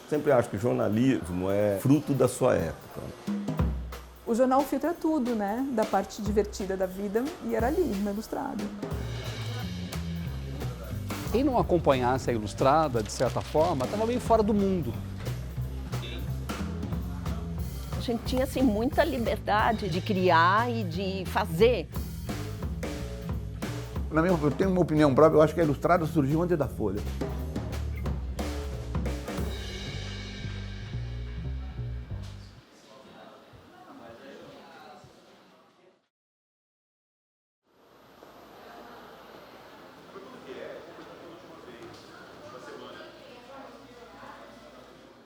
Sempre acho que o jornalismo é fruto da sua época. O jornal filtra tudo, né? Da parte divertida da vida, e era ali, na Ilustrada. Quem não acompanhasse a Ilustrada, de certa forma, estava meio fora do mundo. A gente tinha assim, muita liberdade de criar e de fazer. Eu tenho uma opinião própria, eu acho que a Ilustrada surgiu antes da Folha.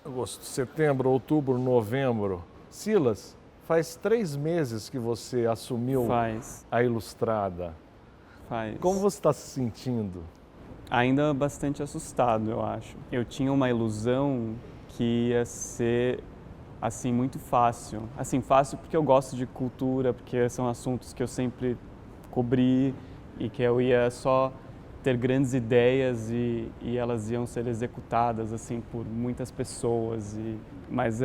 Agosto, setembro, outubro, novembro. Silas, faz 3 meses que você assumiu a Ilustrada. Faz. Como você está se sentindo? Ainda bastante assustado, eu acho. Eu tinha uma ilusão que ia ser, assim, muito fácil. Assim, fácil porque eu gosto de cultura, porque são assuntos que eu sempre cobri e que eu ia só ter grandes ideias e elas iam ser executadas assim por muitas pessoas, mas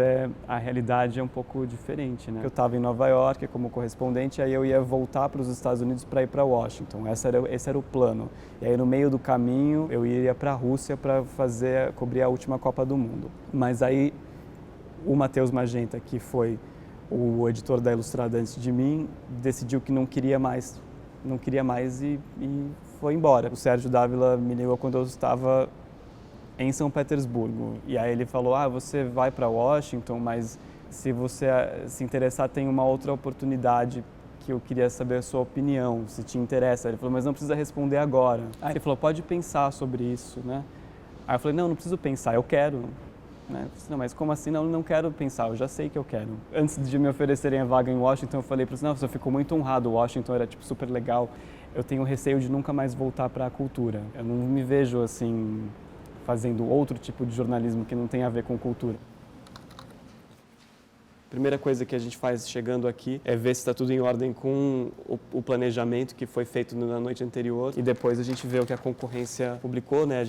a realidade é um pouco diferente, né? Eu estava em Nova York como correspondente, aí eu ia voltar para os Estados Unidos para ir para Washington, esse era o plano. E aí no meio do caminho eu iria para a Rússia para cobrir a última Copa do Mundo. Mas aí o Matheus Magenta, que foi o editor da Ilustrada antes de mim, decidiu que não queria mais e foi embora. O Sérgio Dávila me ligou quando eu estava em São Petersburgo. E aí ele falou, você vai para Washington, mas se você se interessar, tem uma outra oportunidade que eu queria saber a sua opinião, se te interessa. Ele falou, mas não precisa responder agora. Aí ele falou, pode pensar sobre isso, né? Aí eu falei, não preciso pensar, eu quero. Né? Não, mas como assim? Não quero pensar, eu já sei que eu quero. Antes de me oferecerem a vaga em Washington, eu falei para eles, não, eu fico muito honrado, Washington era tipo super legal. Eu tenho receio de nunca mais voltar para a cultura. Eu não me vejo assim fazendo outro tipo de jornalismo que não tem a ver com cultura. A primeira coisa que a gente faz chegando aqui é ver se está tudo em ordem com o planejamento que foi feito na noite anterior e depois a gente vê o que a concorrência publicou, né?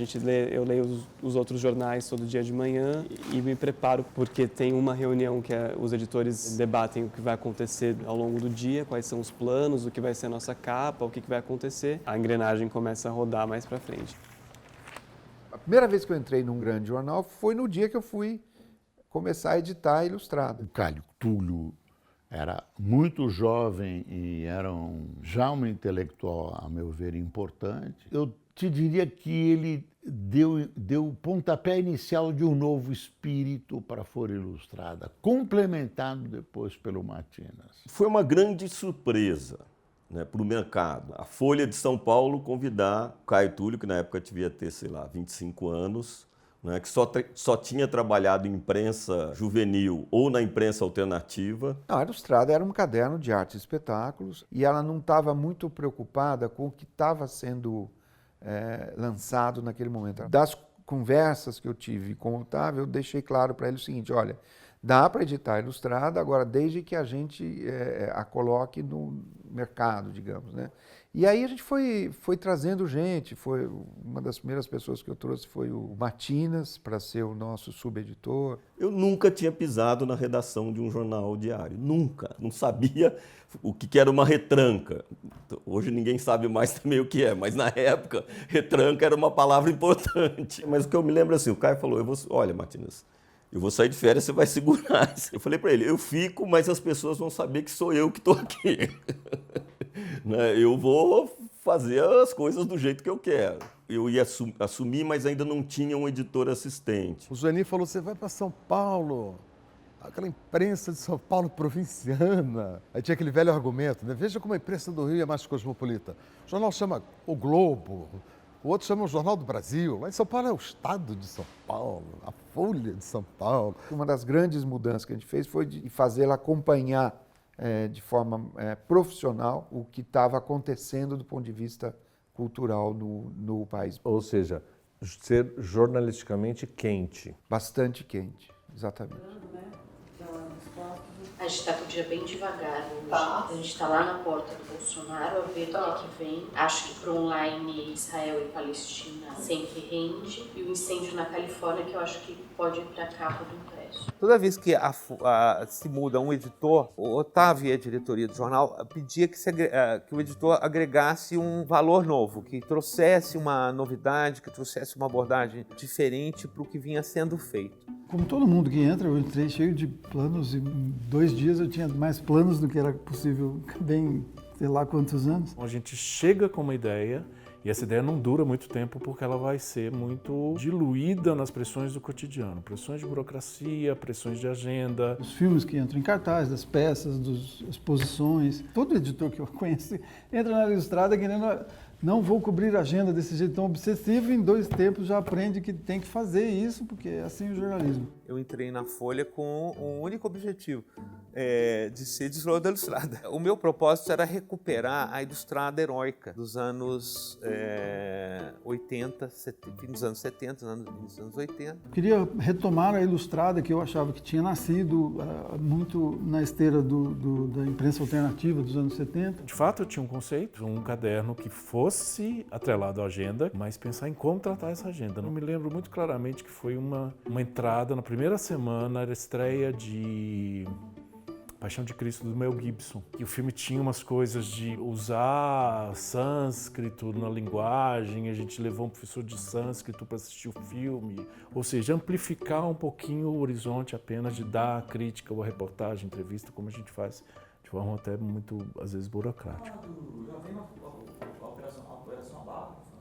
Eu leio os outros jornais todo dia de manhã e me preparo porque tem uma reunião que os editores debatem o que vai acontecer ao longo do dia, quais são os planos, o que vai ser a nossa capa, o que vai acontecer. A engrenagem começa a rodar mais para frente. A primeira vez que eu entrei num grande jornal foi no dia que eu fui começar a editar a Ilustrada. O Cálio Túlio era muito jovem e era já um intelectual, a meu ver, importante. Eu te diria que ele deu o pontapé inicial de um novo espírito para a Folha Ilustrada, complementado depois pelo Matinas. Foi uma grande surpresa, né, para o mercado. A Folha de São Paulo convidar o Caio Túlio, que na época devia ter, 25 anos, né, que só tinha trabalhado em imprensa juvenil ou na imprensa alternativa. Não, a Ilustrada era um caderno de artes e espetáculos e ela não estava muito preocupada com o que estava sendo lançado naquele momento. Das conversas que eu tive com o Otávio, eu deixei claro para ele o seguinte, olha, dá para editar a Ilustrada, agora desde que a gente a coloque no mercado, digamos, né? E aí a gente foi trazendo gente, foi uma das primeiras pessoas que eu trouxe foi o Matinas para ser o nosso subeditor. Eu nunca tinha pisado na redação de um jornal diário, nunca. Não sabia o que era uma retranca. Hoje ninguém sabe mais também o que é, mas na época retranca era uma palavra importante. Mas o que eu me lembro assim, o Caio falou, olha Matinas, eu vou sair de férias, você vai segurar. Eu falei para ele, eu fico, mas as pessoas vão saber que sou eu que estou aqui. Eu vou fazer as coisas do jeito que eu quero. Eu ia assumir, mas ainda não tinha um editor assistente. O Zueni falou, você vai para São Paulo, aquela imprensa de São Paulo provinciana. Aí tinha aquele velho argumento, né? Veja como a imprensa do Rio é mais cosmopolita. O jornal chama O Globo, o outro chama o Jornal do Brasil. Lá em São Paulo é o Estado de São Paulo, a Folha de São Paulo. Uma das grandes mudanças que a gente fez foi de fazê-la acompanhar de forma profissional o que estava acontecendo do ponto de vista cultural no país. Ou seja, ser jornalisticamente quente. Bastante quente, exatamente. A gente tá com o dia bem devagar hoje. A gente tá lá na porta do Bolsonaro, a ver o que vem. Acho que pro online Israel e Palestina sempre rende. E o incêndio na Califórnia, que eu acho que pode ir pra capa do impresso. Toda vez que se muda um editor, o Otávio e a diretoria do jornal pedia que o editor agregasse um valor novo, que trouxesse uma novidade, que trouxesse uma abordagem diferente para o que vinha sendo feito. Como todo mundo que entra, eu entrei cheio de planos e em 2 dias eu tinha mais planos do que era possível, bem, sei lá quantos anos. A gente chega com uma ideia e essa ideia não dura muito tempo porque ela vai ser muito diluída nas pressões do cotidiano. Pressões de burocracia, pressões de agenda. Os filmes que entram em cartaz, das peças, das exposições. Todo editor que eu conheço entra na Ilustrada querendo... Não vou cobrir a agenda desse jeito tão obsessivo e em 2 tempos já aprende que tem que fazer isso, porque é assim o jornalismo. Eu entrei na Folha com um único objetivo, de ser editor da Ilustrada. O meu propósito era recuperar a Ilustrada heróica dos anos 80, fim dos anos 70, dos anos 80. Eu queria retomar a Ilustrada, que eu achava que tinha nascido muito na esteira da imprensa alternativa dos anos 70. De fato, eu tinha um conceito, um caderno que fosse atrelado à agenda, mas pensar em como tratar essa agenda. Eu me lembro muito claramente que foi uma entrada, na primeira semana, era a estreia de Paixão de Cristo, do Mel Gibson. E o filme tinha umas coisas de usar sânscrito na linguagem, a gente levou um professor de sânscrito para assistir o filme, ou seja, amplificar um pouquinho o horizonte apenas de dar a crítica ou a reportagem, entrevista, como a gente faz de forma até muito, às vezes, burocrática.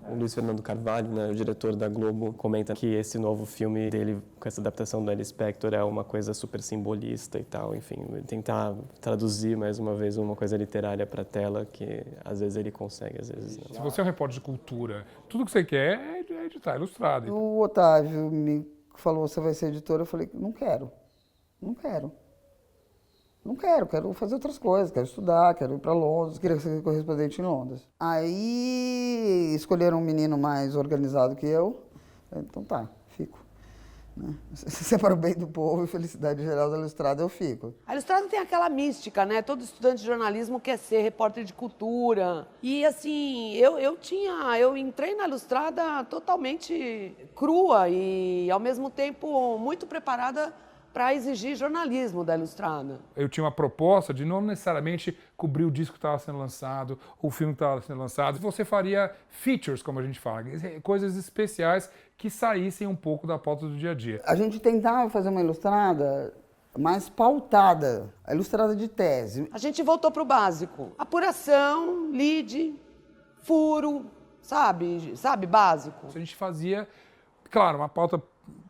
O Luiz Fernando Carvalho, né, o diretor da Globo, comenta que esse novo filme dele, com essa adaptação do L. Spector, é uma coisa super simbolista e tal, enfim, tentar traduzir mais uma vez uma coisa literária para a tela, que às vezes ele consegue, às vezes não. Se você é um repórter de cultura, tudo que você quer é editar Ilustrado. O Otávio me falou, você vai ser editora? Eu falei, não quero. Quero fazer outras coisas, quero estudar, quero ir para Londres, queria ser correspondente em Londres. Aí escolheram um menino mais organizado que eu, então tá, fico. Né? Se é para o bem do povo e felicidade geral da Ilustrada, eu fico. A Ilustrada tem aquela mística, né? Todo estudante de jornalismo quer ser repórter de cultura. E assim, eu entrei na Ilustrada totalmente crua e ao mesmo tempo muito preparada para exigir jornalismo da Ilustrada. Eu tinha uma proposta de não necessariamente cobrir o disco que estava sendo lançado, o filme que estava sendo lançado. Você faria features, como a gente fala, coisas especiais que saíssem um pouco da pauta do dia a dia. A gente tentava fazer uma Ilustrada mais pautada, a Ilustrada de tese. A gente voltou para o básico. Apuração, lead, furo, sabe, básico. A gente fazia, claro, uma pauta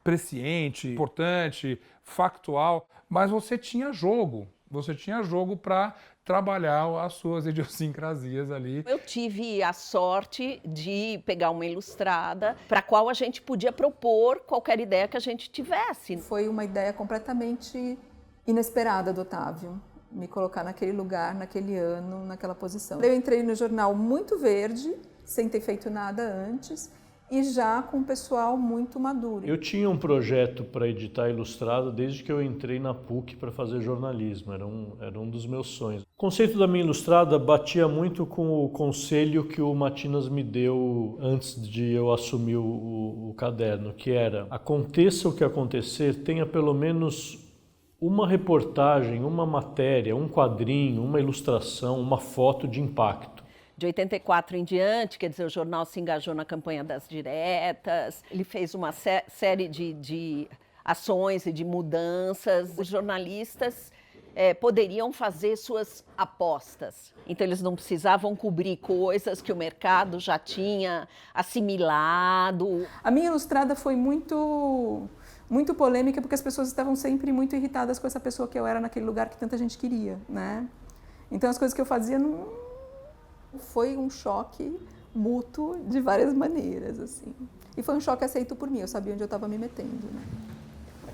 presciente, importante, factual, mas você tinha jogo para trabalhar as suas idiosincrasias ali. Eu tive a sorte de pegar uma Ilustrada para a qual a gente podia propor qualquer ideia que a gente tivesse. Foi uma ideia completamente inesperada do Otávio, me colocar naquele lugar, naquele ano, naquela posição. Eu entrei no jornal muito verde, sem ter feito nada antes, e já com um pessoal muito maduro. Eu tinha um projeto para editar Ilustrada desde que eu entrei na PUC para fazer jornalismo, era um dos meus sonhos. O conceito da minha Ilustrada batia muito com o conselho que o Matinas me deu antes de eu assumir o caderno, que era: aconteça o que acontecer, tenha pelo menos uma reportagem, uma matéria, um quadrinho, uma ilustração, uma foto de impacto. De 84 em diante, quer dizer, o jornal se engajou na campanha das diretas, ele fez uma série de ações e de mudanças. Os jornalistas poderiam fazer suas apostas. Então, eles não precisavam cobrir coisas que o mercado já tinha assimilado. A minha Ilustrada foi muito polêmica, porque as pessoas estavam sempre muito irritadas com essa pessoa que eu era naquele lugar que tanta gente queria, né? Então, as coisas que eu fazia não... Foi um choque mútuo de várias maneiras, assim. E foi um choque aceito por mim, eu sabia onde eu estava me metendo, né?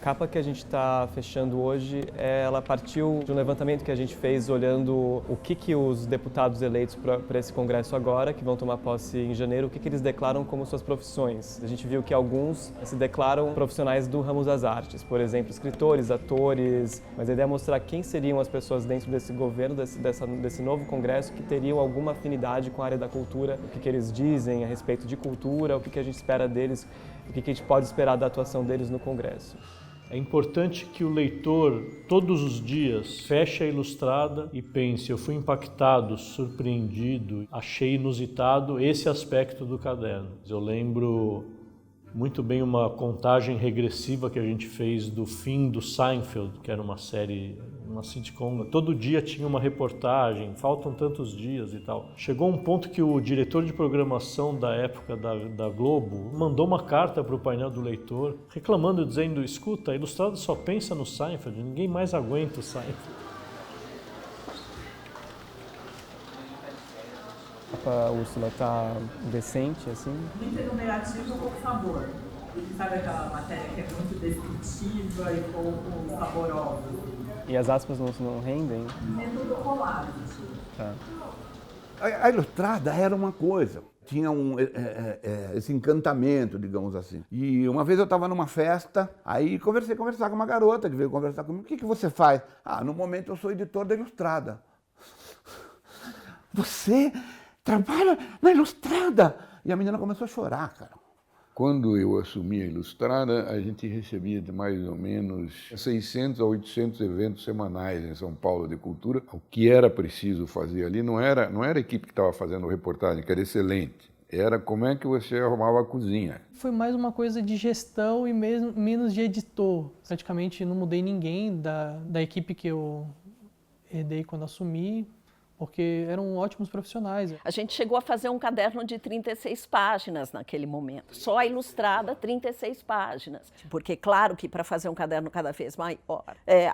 capa que a gente está fechando hoje, ela partiu de um levantamento que a gente fez olhando o que os deputados eleitos para esse congresso agora, que vão tomar posse em janeiro, o que eles declaram como suas profissões. A gente viu que alguns se declaram profissionais do ramo das artes, por exemplo, escritores, atores, mas a ideia é mostrar quem seriam as pessoas dentro desse governo, desse novo congresso, que teriam alguma afinidade com a área da cultura, o que eles dizem a respeito de cultura, o que a gente espera deles, o que a gente pode esperar da atuação deles no congresso. É importante que o leitor, todos os dias, feche a Ilustrada e pense, eu fui impactado, surpreendido, achei inusitado esse aspecto do caderno. Eu lembro muito bem uma contagem regressiva que a gente fez do fim do Seinfeld, que era uma série, uma sitcom. Todo dia tinha uma reportagem, faltam tantos dias e tal. Chegou um ponto que o diretor de programação da época da Globo mandou uma carta para o painel do leitor, reclamando, dizendo, escuta, a Ilustrada só pensa no Seinfeld, ninguém mais aguenta o Seinfeld. A Úrsula tá decente, assim. Muito numerativo, pouco sabor. Sabe aquela matéria que é muito descritiva e pouco saborosa? E as aspas não rendem? É tudo rolado. Tá. A Ilustrada era uma coisa, tinha esse encantamento, digamos assim. E uma vez eu estava numa festa, aí conversar com uma garota que veio conversar comigo. O que você faz? No momento eu sou editor da Ilustrada. Você trabalha na Ilustrada? E a menina começou a chorar, cara. Quando eu assumi a Ilustrada, a gente recebia de mais ou menos 600 a 800 eventos semanais em São Paulo de cultura. O que era preciso fazer ali não era a equipe que estava fazendo reportagem, que era excelente. Era como é que você arrumava a cozinha. Foi mais uma coisa de gestão e menos de editor. Praticamente não mudei ninguém da equipe que eu herdei quando assumi, porque eram ótimos profissionais. A gente chegou a fazer um caderno de 36 páginas naquele momento. Só a Ilustrada, 36 páginas. Porque, claro que para fazer um caderno cada vez maior,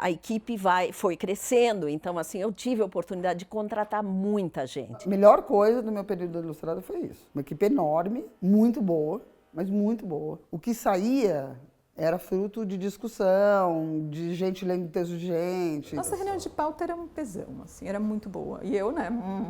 a equipe foi crescendo. Então, assim, eu tive a oportunidade de contratar muita gente. A melhor coisa do meu período da Ilustrada foi isso. Uma equipe enorme, muito boa, mas muito boa. O que saía era fruto de discussão, de gente lendo texto de gente. Nossa reunião de pauta era um pesão, assim, era muito boa. E eu, né,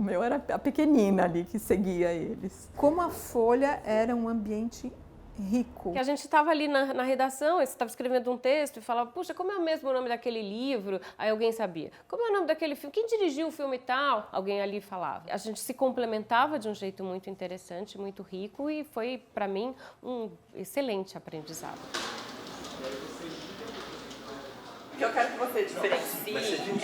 eu era a pequenina ali que seguia eles. Como a Folha era um ambiente rico. Que a gente estava ali na redação, você estava escrevendo um texto e falava, puxa, como é o mesmo nome daquele livro? Aí alguém sabia. Como é o nome daquele filme? Quem dirigiu o filme tal? Alguém ali falava. A gente se complementava de um jeito muito interessante, muito rico e foi, para mim, um excelente aprendizado. O que eu quero que você diferencie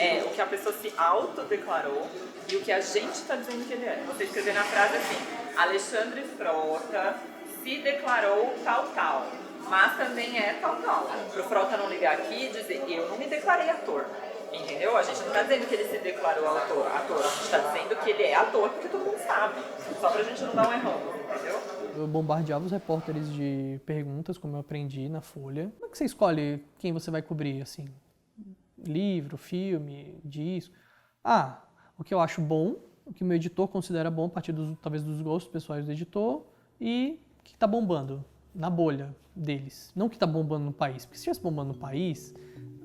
é o que a pessoa se autodeclarou e o que a gente está dizendo que ele é. Você escrever na frase assim, Alexandre Frota se declarou tal, mas também é tal. Para o Frota não ligar aqui e dizer, eu não me declarei ator. Entendeu? A gente não está dizendo que ele se declarou ator. A gente está dizendo que ele é ator porque todo mundo sabe. Só para a gente não dar um errão, entendeu? Eu bombardeava os repórteres de perguntas, como eu aprendi na Folha. Como é que você escolhe quem você vai cobrir, assim? Livro, filme, disco? O que eu acho bom, o que o meu editor considera bom, a partir talvez dos gostos pessoais do editor, e o que está bombando na bolha deles. Não o que está bombando no país, porque se estivesse bombando no país,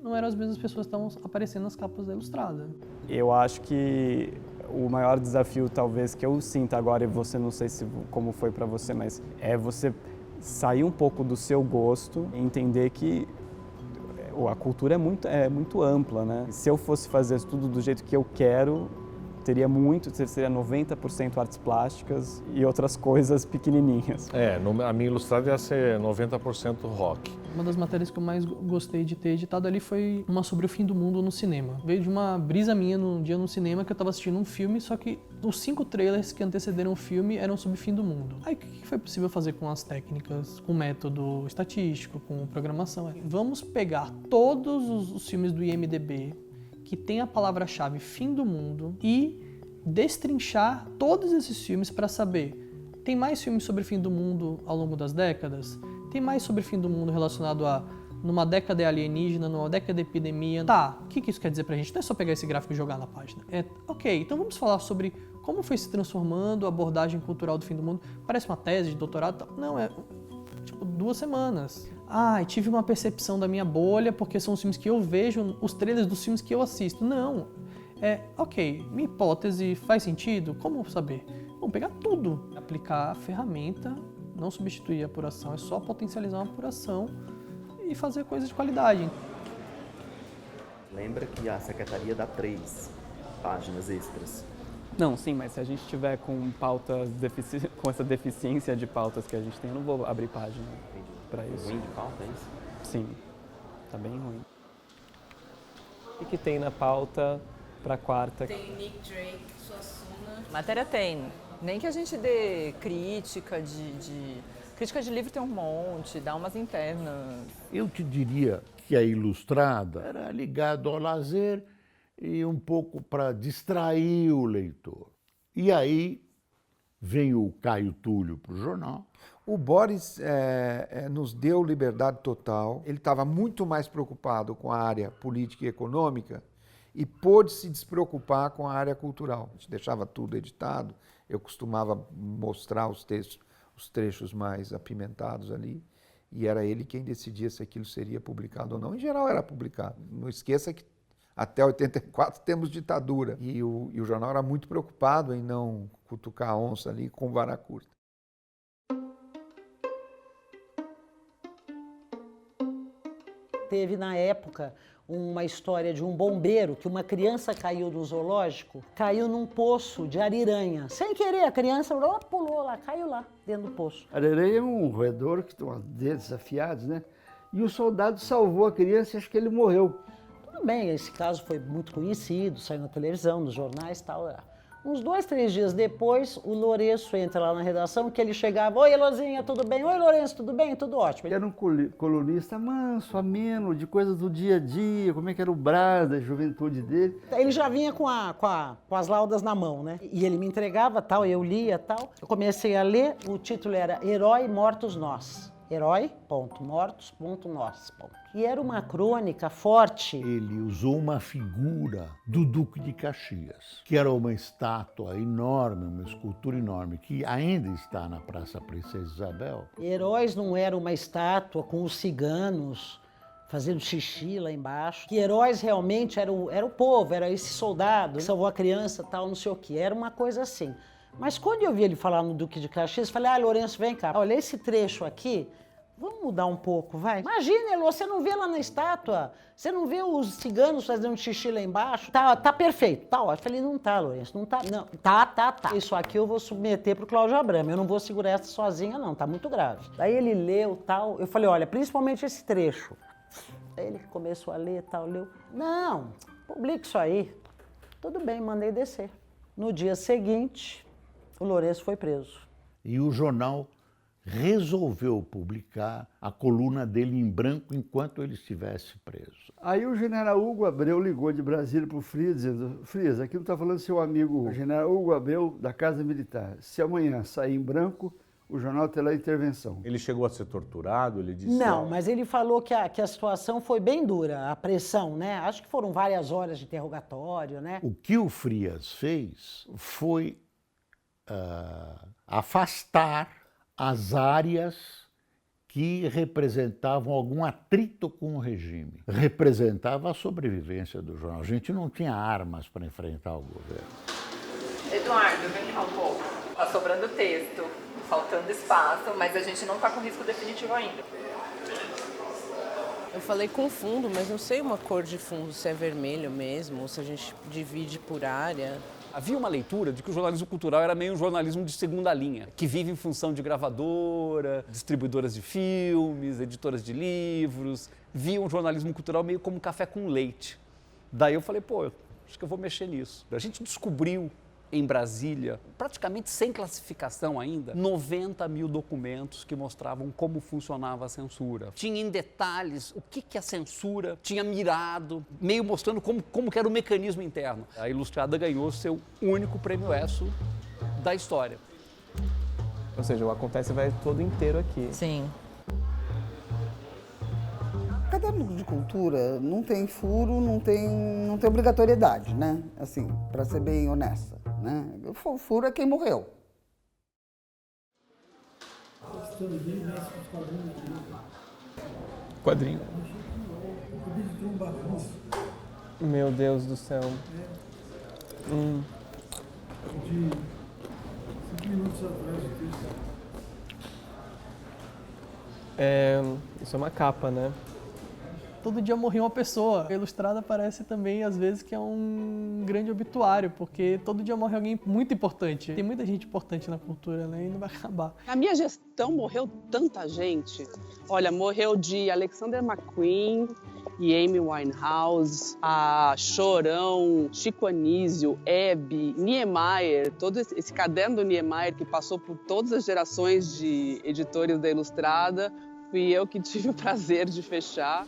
não eram as mesmas pessoas que estavam aparecendo nas capas da Ilustrada. Eu acho que o maior desafio, talvez, que eu sinto agora, e você não sei como foi para você, mas é você sair um pouco do seu gosto e entender que a cultura é muito ampla, né? Se eu fosse fazer tudo do jeito que eu quero, seria 90% artes plásticas e outras coisas pequenininhas. A minha Ilustrada ia ser 90% rock. Uma das matérias que eu mais gostei de ter editado ali foi uma sobre o fim do mundo no cinema. Veio de uma brisa minha num dia no cinema que eu estava assistindo um filme, só que os 5 trailers que antecederam o filme eram sobre o fim do mundo. Aí o que foi possível fazer com as técnicas, com método estatístico, com programação? Vamos pegar todos os filmes do IMDb que tem a palavra-chave fim do mundo e destrinchar todos esses filmes para saber, tem mais filmes sobre fim do mundo ao longo das décadas? Tem mais sobre fim do mundo relacionado a numa década é alienígena, numa década é epidemia. Tá, o que isso quer dizer pra gente? Não é só pegar esse gráfico e jogar na página. Ok, então vamos falar sobre como foi se transformando a abordagem cultural do fim do mundo. Parece uma tese de doutorado? Não, é tipo 2 semanas. tive uma percepção da minha bolha porque são os filmes que eu vejo, os trailers dos filmes que eu assisto. Não. Ok, minha hipótese faz sentido? Como saber? Vamos pegar tudo. Aplicar a ferramenta, não substituir a apuração, é só potencializar uma apuração e fazer coisas de qualidade. Lembra que a secretaria dá 3 páginas extras. Não, sim, mas se a gente tiver com pautas, com essa deficiência de pautas que a gente tem, eu não vou abrir página para isso. Ruim de pauta, é isso? Sim, tá bem ruim. O que tem na pauta para quarta? Tem Nick Drake, Suassuna. Matéria tem. Nem que a gente dê crítica Crítica de livro tem um monte, dá umas internas. Eu te diria que a Ilustrada era ligado ao lazer e um pouco para distrair o leitor. E aí vem o Caio Túlio para o jornal. O Boris nos deu liberdade total. Ele estava muito mais preocupado com a área política e econômica e pôde se despreocupar com a área cultural. A gente deixava tudo editado, eu costumava mostrar os trechos mais apimentados ali, e era ele quem decidia se aquilo seria publicado ou não. Em geral era publicado. Não esqueça que até 84 temos ditadura, e o jornal era muito preocupado em não cutucar a onça ali com vara curta. Teve na época uma história de um bombeiro que uma criança caiu no zoológico, caiu num poço de ariranha. Sem querer, a criança pulou lá, caiu lá dentro do poço. Ariranha é um roedor que tem os dedos afiados, né? E o soldado salvou a criança e acho que ele morreu. Tudo bem, esse caso foi muito conhecido, saiu na televisão, nos jornais e tal. Uns 2, 3 dias depois, o Lourenço entra lá na redação, que ele chegava, oi, Elozinha, tudo bem? Oi, Lourenço, tudo bem? Tudo ótimo. Ele era um colunista manso, ameno, de coisas do dia a dia, como é que era o Brás, da juventude dele. Ele já vinha com as laudas na mão, né? E ele me entregava, tal, eu lia, tal. Eu comecei a ler, o título era Herói, Mortos Nós. Herói, ponto, mortos, ponto, nós, ponto. E era uma crônica forte. Ele usou uma figura do Duque de Caxias, que era uma estátua enorme, uma escultura enorme, que ainda está na Praça Princesa Isabel. Heróis não era uma estátua com os ciganos fazendo xixi lá embaixo. Que heróis realmente era o povo, era esse soldado que salvou a criança, tal, não sei o quê. Era uma coisa assim. Mas quando eu vi ele falar no Duque de Caxias, eu falei, Lourenço, vem cá. Olha, esse trecho aqui, vamos mudar um pouco, vai. Imagina, Elô, você não vê lá na estátua, você não vê os ciganos fazendo xixi lá embaixo? Tá perfeito, tá ótimo. Eu falei, não tá, Lourenço, não tá, não. Tá. Isso aqui eu vou submeter pro Cláudio Abramo, eu não vou segurar essa sozinha não, tá muito grave. Daí ele leu, tal, eu falei, olha, principalmente esse trecho. Daí ele começou a ler, tal, leu. Não, publica isso aí. Tudo bem, mandei descer. No dia seguinte, o Lourenço foi preso. E o jornal resolveu publicar a coluna dele em branco enquanto ele estivesse preso. Aí o general Hugo Abreu ligou de Brasília para o Frias, dizendo, Frias, aqui não está falando seu amigo, o general Hugo Abreu, da Casa Militar. Se amanhã sair em branco, o jornal terá intervenção. Ele chegou a ser torturado? Ele disse... Não, mas ele falou que a situação foi bem dura, a pressão, né? Acho que foram várias horas de interrogatório, né? O que o Frias fez foi afastar as áreas que representavam algum atrito com o regime. Representava a sobrevivência do jornal. A gente não tinha armas para enfrentar o governo. Eduardo, vem cá um pouco. Tá sobrando texto, faltando espaço, mas a gente não tá com risco definitivo ainda. Eu falei com fundo, mas não sei uma cor de fundo, se é vermelho mesmo, ou se a gente divide por área. Havia uma leitura de que o jornalismo cultural era meio um jornalismo de segunda linha, que vive em função de gravadora, distribuidoras de filmes, editoras de livros. Via um jornalismo cultural meio como café com leite. Daí eu falei, acho que eu vou mexer nisso. A gente descobriu em Brasília, praticamente sem classificação ainda, 90 mil documentos que mostravam como funcionava a censura. Tinha em detalhes o que a censura tinha mirado, meio mostrando como que era o mecanismo interno. A Ilustrada ganhou seu único prêmio ESSO da história. Ou seja, o Acontece vai todo inteiro aqui. Sim. Caderno de cultura não tem furo, não tem obrigatoriedade, né? Assim, para ser bem honesta, né? O furo é quem morreu. Quadrinho. Meu Deus do céu. De 5 minutos atrás o texto. Isso é uma capa, né? Todo dia morria uma pessoa. A Ilustrada parece também, às vezes, que é um grande obituário, porque todo dia morre alguém muito importante. Tem muita gente importante na cultura, né? E não vai acabar. Na minha gestão morreu tanta gente. Olha, morreu de Alexander McQueen e Amy Winehouse, a Chorão, Chico Anísio, Hebe, Niemeyer, todo esse caderno do Niemeyer que passou por todas as gerações de editores da Ilustrada, fui eu que tive o prazer de fechar.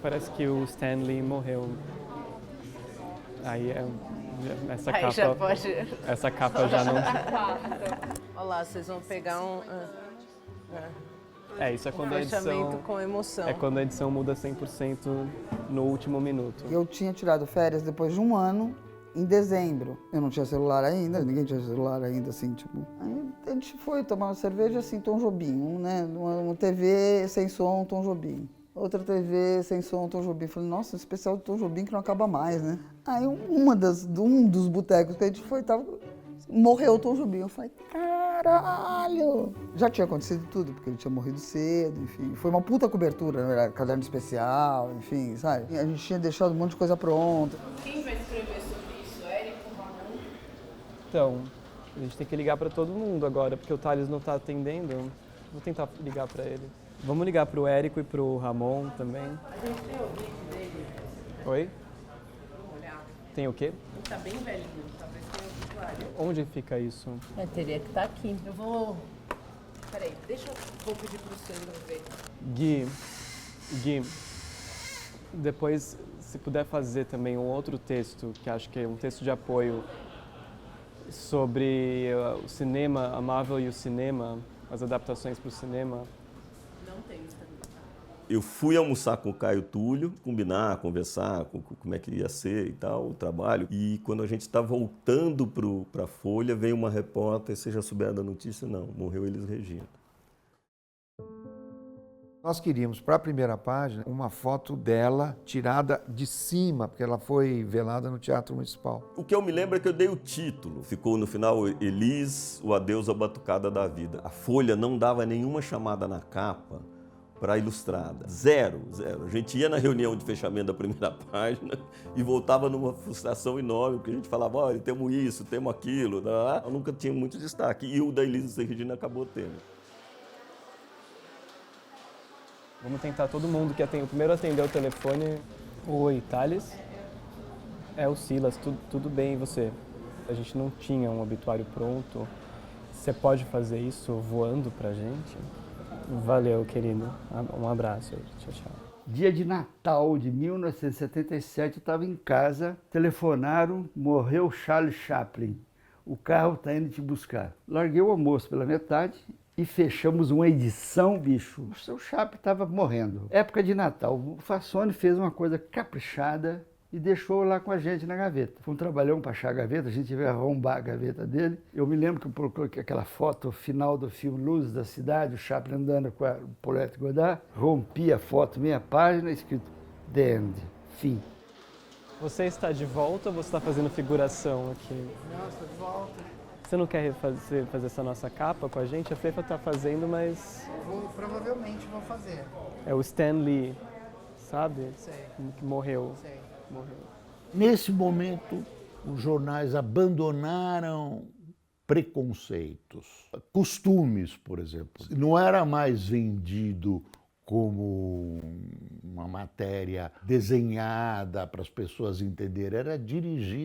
Parece que o Stanley morreu. Aí essa Aí capa. já pode... Essa capa já não. Olha lá, vocês vão pegar um. Isso é quando a edição. Fechamento com emoção. É quando a edição muda 100% no último minuto. Eu tinha tirado férias depois de um ano, em dezembro. Eu não tinha celular ainda, ninguém tinha celular ainda, assim, tipo. Aí a gente foi tomar uma cerveja, assim, Tom Jobim, né? Uma TV sem som, Tom Jobim. Outra TV sem som, Tom Jobim. Falei, nossa, especial do Tom Jobim que não acaba mais, né? Aí um dos botecos que a gente foi, morreu o Tom Jobim. Eu falei, caralho! Já tinha acontecido tudo, porque ele tinha morrido cedo, enfim. Foi uma puta cobertura, né? Caderno especial, enfim, sabe? A gente tinha deixado um monte de coisa pronta. Quem vai escrever sobre isso? Érico, Ramon? Então, a gente tem que ligar para todo mundo agora, porque o Thales não está atendendo. Vou tentar ligar para ele. Vamos ligar pro Érico e pro Ramon também. A gente tem o vídeo dele. Oi? Vamos olhar. Tem o quê? Ele tá bem velhinho, talvez tenha o obituário. Onde fica isso? Teria que estar aqui. Eu vou... Peraí, vou pedir pro Sandro ver. Gui, depois, se puder fazer também um outro texto, que acho que é um texto de apoio sobre o cinema, a Marvel e o cinema, as adaptações para o cinema. Não tem isso também. Eu fui almoçar com o Caio Túlio, combinar, conversar como é que ia ser e tal, o trabalho. E quando a gente está voltando para a Folha, veio uma repórter, você já souberam da notícia? Não, morreu Elis Regina. Nós queríamos, para a primeira página, uma foto dela tirada de cima, porque ela foi velada no Teatro Municipal. O que eu me lembro é que eu dei o título. Ficou no final, Elis, o adeus à batucada da vida. A Folha não dava nenhuma chamada na capa para a Ilustrada. Zero. A gente ia na reunião de fechamento da primeira página e voltava numa frustração enorme, porque a gente falava, olha, temos isso, temos aquilo. Eu nunca tinha muito destaque. E o da Elis Regina acabou tendo. Vamos tentar todo mundo que atende. O primeiro a atender o telefone. Oi, Thales? É o Silas, tudo bem, e você? A gente não tinha um obituário pronto. Você pode fazer isso voando pra gente? Valeu, querido. Um abraço. Tchau, tchau. Dia de Natal de 1977, eu estava em casa, telefonaram, morreu Charles Chaplin. O carro está indo te buscar. Larguei o almoço pela metade e fechamos uma edição, bicho. O seu Chaplin estava morrendo. Época de Natal. O Fassone fez uma coisa caprichada e deixou lá com a gente na gaveta. Foi um trabalhão para achar a gaveta, a gente veio arrombar a gaveta dele. Eu me lembro que eu coloquei aquela foto final do filme Luzes da Cidade, o Chaplin andando com a Paulette Goddard, rompi a foto, meia página, escrito The End, fim. Você está de volta ou você está fazendo figuração aqui? Não, estou de volta. Você não quer fazer essa nossa capa com a gente? A Fefa está fazendo, mas... Provavelmente vou fazer. É o Stan Lee, sabe? Sei. Que morreu. Sei. Morreu. Nesse momento, os jornais abandonaram preconceitos, costumes, por exemplo. Não era mais vendido como uma matéria desenhada para as pessoas entenderem,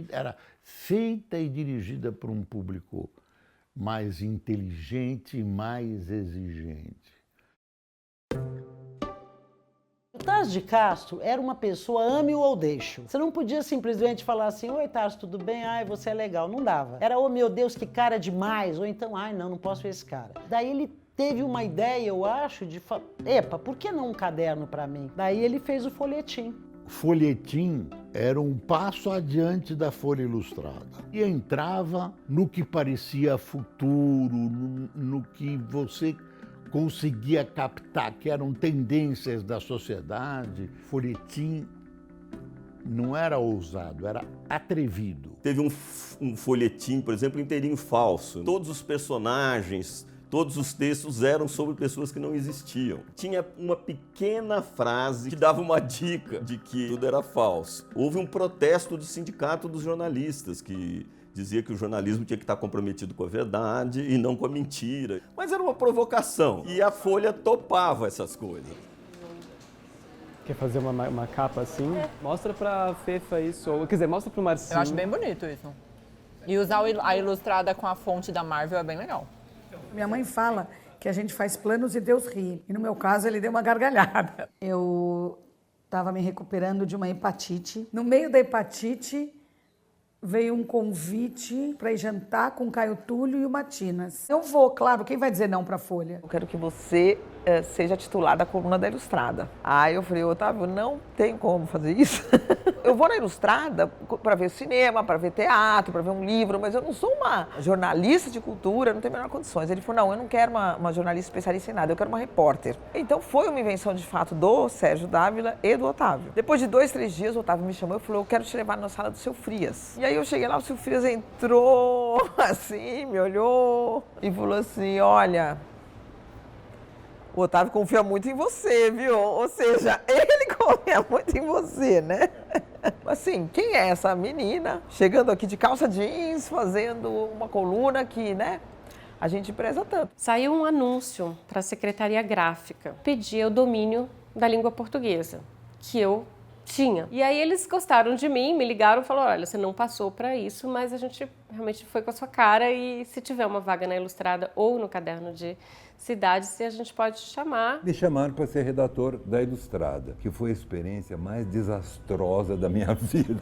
era feita e dirigida por um público mais inteligente e mais exigente. O Tarso de Castro era uma pessoa ame-o ou deixe-o. Você não podia simplesmente falar assim, oi Tarso, tudo bem? Ai, você é legal. Não dava. Era, oh meu Deus, que cara demais. Ou então, ai não posso ver esse cara. Daí ele teve uma ideia, eu acho, de falar, epa, por que não um caderno para mim? Daí ele fez o folhetim. folhetim era um passo adiante da Folha Ilustrada. E entrava no que parecia futuro, no que você conseguia captar, que eram tendências da sociedade. Folhetim não era ousado, era atrevido. Teve um folhetim, por exemplo, inteirinho falso. Todos os personagens, todos os textos eram sobre pessoas que não existiam. Tinha uma pequena frase que dava uma dica de que tudo era falso. Houve um protesto do Sindicato dos Jornalistas, que dizia que o jornalismo tinha que estar comprometido com a verdade e não com a mentira. Mas era uma provocação. E a Folha topava essas coisas. Quer fazer uma capa assim? Mostra pra Fefa isso, ou quer dizer, mostra pro Marcinho. Eu acho bem bonito isso. E usar a ilustrada com a fonte da Marvel é bem legal. Minha mãe fala que a gente faz planos e Deus ri. E no meu caso, ele deu uma gargalhada. Eu estava me recuperando de uma hepatite. No meio da hepatite, veio um convite para ir jantar com o Caio Túlio e o Matinas. Eu vou, claro, quem vai dizer não para a Folha? Eu quero que você seja titular da coluna da Ilustrada. Aí eu falei, Otávio, não tem como fazer isso. Eu vou na Ilustrada para ver cinema, para ver teatro, para ver um livro, mas eu não sou uma jornalista de cultura, não tenho a menor condições. Ele falou, não, eu não quero uma jornalista especialista em nada, eu quero uma repórter. Então foi uma invenção de fato do Sérgio Dávila e do Otávio. Depois de 2, 3 dias, o Otávio me chamou e falou, eu quero te levar na sala do seu Frias. E aí eu cheguei lá, o seu Frias entrou assim, me olhou e falou assim, olha, o Otávio confia muito em você, viu? Ou seja, ele confia muito em você, né? Assim, quem é essa menina chegando aqui de calça jeans, fazendo uma coluna que, né, a gente preza tanto? Saiu um anúncio para a Secretaria Gráfica, pedia o domínio da língua portuguesa, que eu tinha. E aí eles gostaram de mim, me ligaram e falaram, olha, você não passou para isso, mas a gente realmente foi com a sua cara e se tiver uma vaga na Ilustrada ou no Caderno de Cidades, a gente pode te chamar. Me chamaram para ser redator da Ilustrada, que foi a experiência mais desastrosa da minha vida.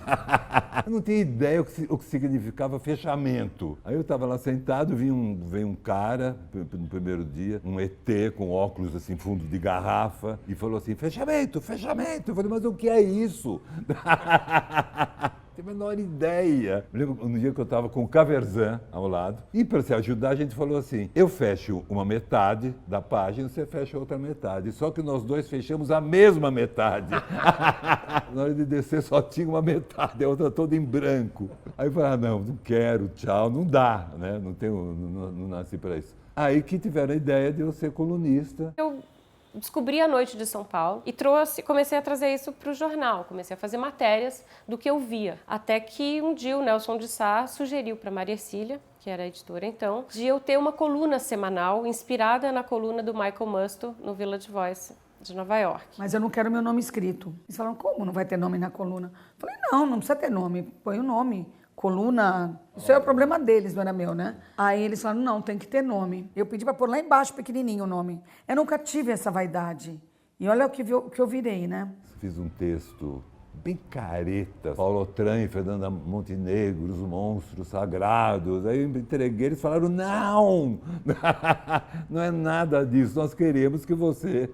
Eu não tinha ideia o que significava fechamento. Aí eu estava lá sentado, veio um cara no primeiro dia, um ET com óculos assim, fundo de garrafa, e falou assim, fechamento, fechamento. Eu falei, mas o que é isso? Não tenho a menor ideia. Eu lembro no dia que eu estava com o Caverzan ao lado, e para se ajudar a gente falou assim, eu fecho uma metade da página, você fecha a outra metade. Só que nós dois fechamos a mesma metade. Na hora de descer só tinha uma metade, a outra toda em branco. Aí eu falei, não quero, tchau, não dá, né? Não nasci para isso. Aí que tiveram a ideia de eu ser colunista. Eu descobri a Noite de São Paulo e comecei a trazer isso para o jornal, comecei a fazer matérias do que eu via. Até que um dia o Nelson de Sá sugeriu para Maria Cília, que era a editora então, de eu ter uma coluna semanal inspirada na coluna do Michael Musto no Village Voice de Nova York. Mas eu não quero meu nome escrito. Eles falaram, como não vai ter nome na coluna? Eu falei, não precisa ter nome, põe o nome. Coluna, isso é o problema deles, não era meu, né? Aí eles falaram, não, tem que ter nome. Eu pedi para pôr lá embaixo, pequenininho, o nome. Eu nunca tive essa vaidade. E olha o que eu virei, né? Fiz um texto bem careta, Paulo Otran e Fernanda Montenegro, os monstros sagrados. Aí eu entreguei, eles falaram, não é nada disso, nós queremos que você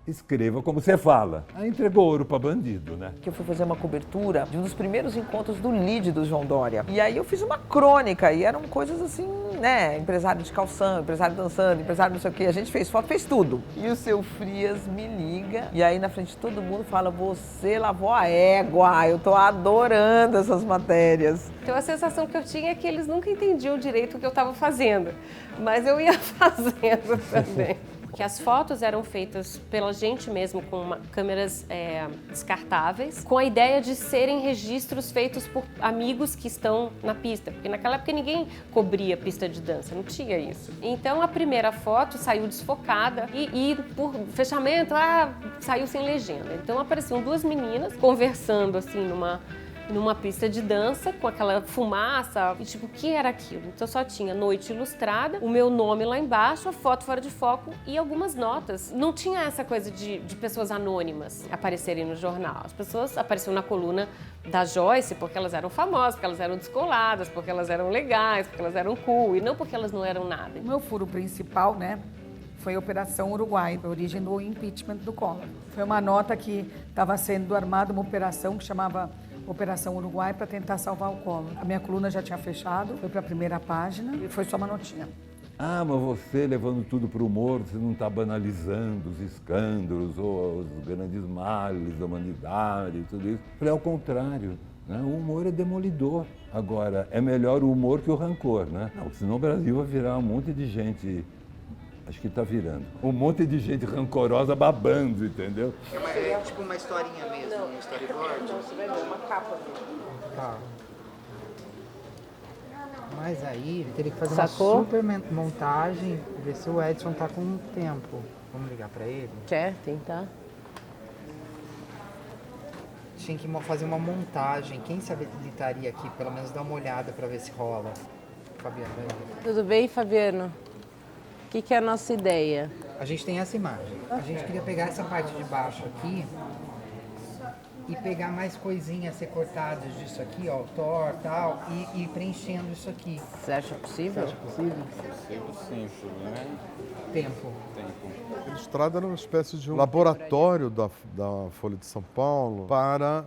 escreva como você fala. Aí entregou ouro para bandido, né? Que eu fui fazer uma cobertura de um dos primeiros encontros do LID do João Dória. E aí eu fiz uma crônica, e eram coisas assim, né? Empresário de calção, empresário dançando, empresário não sei o quê. A gente fez foto, fez tudo. E o seu Frias me liga, e aí na frente de todo mundo fala, você lavou a égua, eu tô adorando essas matérias. Então a sensação que eu tinha é que eles nunca entendiam direito o que eu estava fazendo, mas eu ia fazendo também. Porque as fotos eram feitas pela gente mesmo, com câmeras descartáveis, com a ideia de serem registros feitos por amigos que estão na pista. Porque naquela época ninguém cobria pista de dança, não tinha isso. Então a primeira foto saiu desfocada e por fechamento, saiu sem legenda. Então apareciam 2 meninas conversando assim numa pista de dança, com aquela fumaça, e tipo, o que era aquilo? Então só tinha Noite Ilustrada, o meu nome lá embaixo, a foto fora de foco e algumas notas. Não tinha essa coisa de pessoas anônimas aparecerem no jornal. As pessoas apareciam na coluna da Joyce porque elas eram famosas, porque elas eram descoladas, porque elas eram legais, porque elas eram cool, e não porque elas não eram nada. O meu furo principal, né, foi a Operação Uruguai, a origem do impeachment do Collor. Foi uma nota que estava sendo armada uma operação que chamava Operação Uruguai para tentar salvar o Collor. A minha coluna já tinha fechado, foi para a primeira página e foi só uma notinha. Ah, mas você, levando tudo para o humor, você não está banalizando os escândalos ou os grandes males da humanidade e tudo isso. Eu falei, ao contrário, né? O humor é demolidor. Agora, é melhor o humor que o rancor, né? Não, senão o Brasil vai virar um monte de gente, acho que está virando, um monte de gente rancorosa babando, entendeu? É tipo uma historinha mesmo, um storyboard? Não, você vai ver uma capa mesmo. Tá. Mas aí ele teria que fazer Sacou? uma super montagem, ver se o Edson tá com tempo. Vamos ligar pra ele? Quer tentar? Tinha que fazer uma montagem. Quem sabe ele estaria aqui, pelo menos dar uma olhada pra ver se rola. Fabiano, vai lá. Tudo bem, Fabiano? O que é a nossa ideia? A gente tem essa imagem. A gente queria pegar essa parte de baixo aqui e pegar mais coisinhas recortadas disso aqui, ó, Thor e tal, e ir preenchendo isso aqui. Você acha possível? Você acha possível? Possível sim, né? Tempo. A Ilustrada era uma espécie de um laboratório da Folha de São Paulo para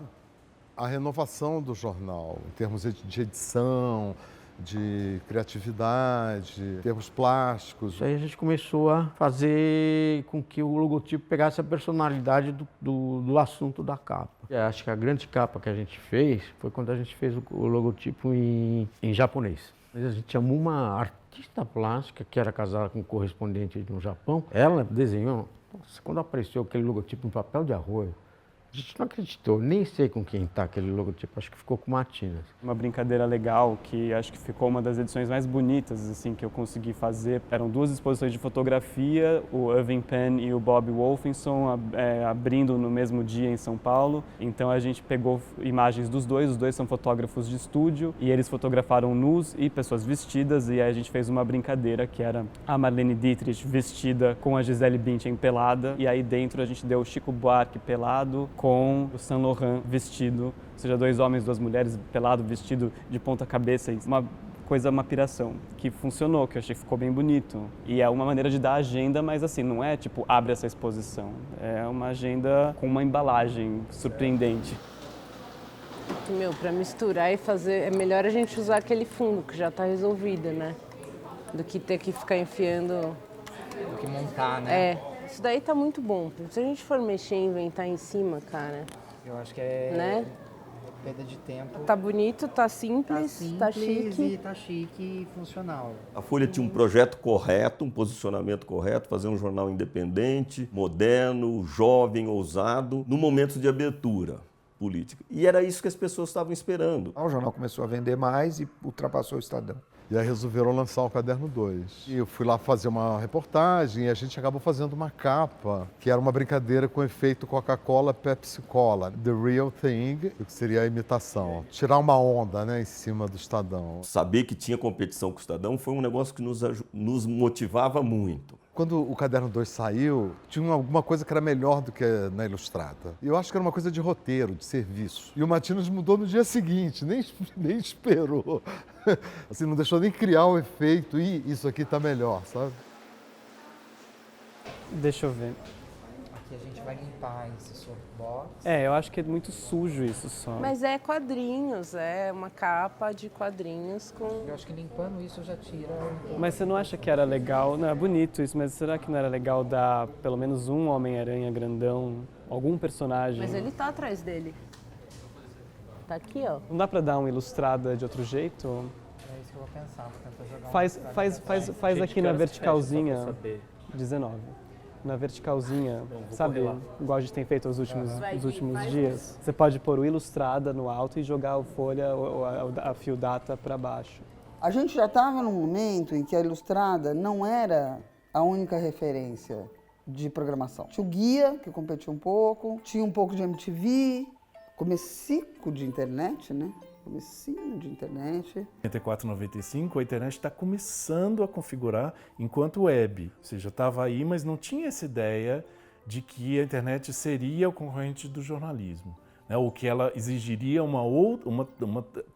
a renovação do jornal, em termos de edição, de criatividade, termos plásticos. Isso aí a gente começou a fazer com que o logotipo pegasse a personalidade do assunto da capa. Acho que a grande capa que a gente fez foi quando a gente fez o logotipo em japonês. A gente chamou uma artista plástica que era casada com um correspondente no Japão. Ela desenhou, quando apareceu aquele logotipo em papel de arroz, a gente não acreditou, nem sei com quem está aquele logotipo, acho que ficou com Matinas. Uma brincadeira legal que acho que ficou uma das edições mais bonitas assim que eu consegui fazer. Eram duas exposições de fotografia, o Irving Penn e o Bob Wolfenson abrindo no mesmo dia em São Paulo. Então a gente pegou imagens dos dois, os dois são fotógrafos de estúdio e eles fotografaram nus e pessoas vestidas e aí a gente fez uma brincadeira que era a Marlene Dietrich vestida com a Gisele Bündchen pelada e aí dentro a gente deu o Chico Buarque pelado com o Saint Laurent vestido, ou seja, dois homens, duas mulheres pelado, vestido de ponta cabeça, uma piração, que funcionou, que eu achei que ficou bem bonito. E é uma maneira de dar agenda, mas assim, não é tipo, abre essa exposição, é uma agenda com uma embalagem surpreendente. Para misturar e fazer, é melhor a gente usar aquele fundo que já está resolvido, né? Do que ter que ficar enfiando... Do que montar, né? Isso daí tá muito bom. Se a gente for mexer e inventar em cima, cara... Eu acho que é... Né? Perda de tempo. Tá bonito, tá simples, tá chique. E tá chique e funcional. A Folha tinha um projeto correto, um posicionamento correto, fazer um jornal independente, moderno, jovem, ousado, no momento de abertura política. E era isso que as pessoas estavam esperando. O jornal começou a vender mais e ultrapassou o Estadão. E aí resolveram lançar o Caderno 2. E eu fui lá fazer uma reportagem e a gente acabou fazendo uma capa, que era uma brincadeira com efeito Coca-Cola, Pepsi-Cola. The Real Thing, que seria a imitação. Tirar uma onda, né, em cima do Estadão. Saber que tinha competição com o Estadão foi um negócio que nos motivava muito. Quando o Caderno 2 saiu, tinha alguma coisa que era melhor do que na Ilustrada. E eu acho que era uma coisa de roteiro, de serviço. E o Matinas mudou no dia seguinte, nem esperou. Assim, não deixou nem criar o efeito e isso aqui tá melhor, sabe? Deixa eu ver. Aqui a gente vai limpar esse softbox. Eu acho que é muito sujo isso só. Mas é quadrinhos, é uma capa de quadrinhos com... Eu acho que limpando isso já tira... Mas você não acha que era legal? Não, é bonito isso, mas será que não era legal dar pelo menos um Homem-Aranha grandão, algum personagem? Mas ele tá atrás dele. Tá aqui, ó. Não dá pra dar uma ilustrada de outro jeito? É isso que eu vou pensar, vou tentar jogar Faz aqui na verticalzinha, 19. Na verticalzinha, sabe? Igual a gente tem feito os últimos dias. Você pode pôr o Ilustrada no alto e jogar o Folha, a Fio Data para baixo. A gente já estava num momento em que a Ilustrada não era a única referência de programação. Tinha o Guia, que competia um pouco, tinha um pouco de MTV, comecico de internet, né? Comecinho de internet. Em 94, 95, a internet está começando a configurar enquanto web. Ou seja, estava aí, mas não tinha essa ideia de que a internet seria o concorrente do jornalismo, né? Ou que ela exigiria uma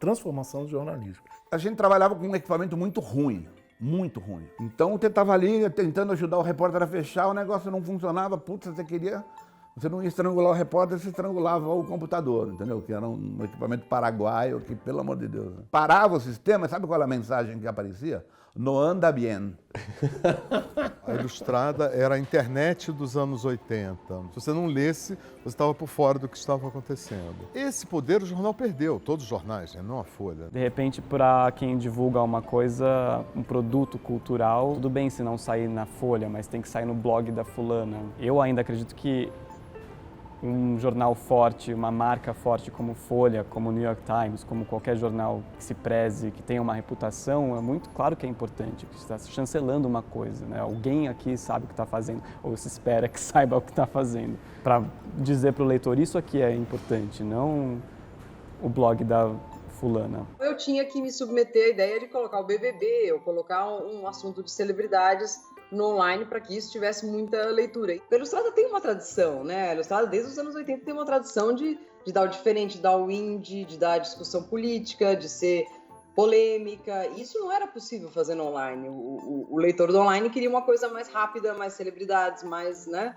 transformação do jornalismo. A gente trabalhava com um equipamento muito ruim. muito ruim. Então eu tentava ali, tentando ajudar o repórter a fechar, o negócio não funcionava, putz, você não ia estrangular o repórter, você estrangulava o computador, entendeu? Que era um equipamento paraguaio, que, pelo amor de Deus. Parava o sistema, sabe qual era a mensagem que aparecia? No anda bien. A Ilustrada era a internet dos anos 80. Se você não lesse, você estava por fora do que estava acontecendo. Esse poder o jornal perdeu, todos os jornais, né? Não a Folha. De repente, para quem divulga uma coisa, um produto cultural, tudo bem se não sair na Folha, mas tem que sair no blog da fulana. Eu ainda acredito que um jornal forte, uma marca forte como Folha, como New York Times, como qualquer jornal que se preze, que tenha uma reputação, é muito claro que é importante, que está chancelando uma coisa, né? Alguém aqui sabe o que está fazendo, ou se espera que saiba o que está fazendo, para dizer para o leitor, isso aqui é importante, não o blog da fulana. Eu tinha que me submeter à ideia de colocar o BBB, ou colocar um assunto de celebridades no online para que isso tivesse muita leitura. A Ilustrada tem uma tradição, né? A Ilustrada desde os anos 80 tem uma tradição de dar o diferente, de dar o indie, de dar a discussão política, de ser polêmica. Isso não era possível fazer no online. O leitor do online queria uma coisa mais rápida, mais celebridades, mais, né?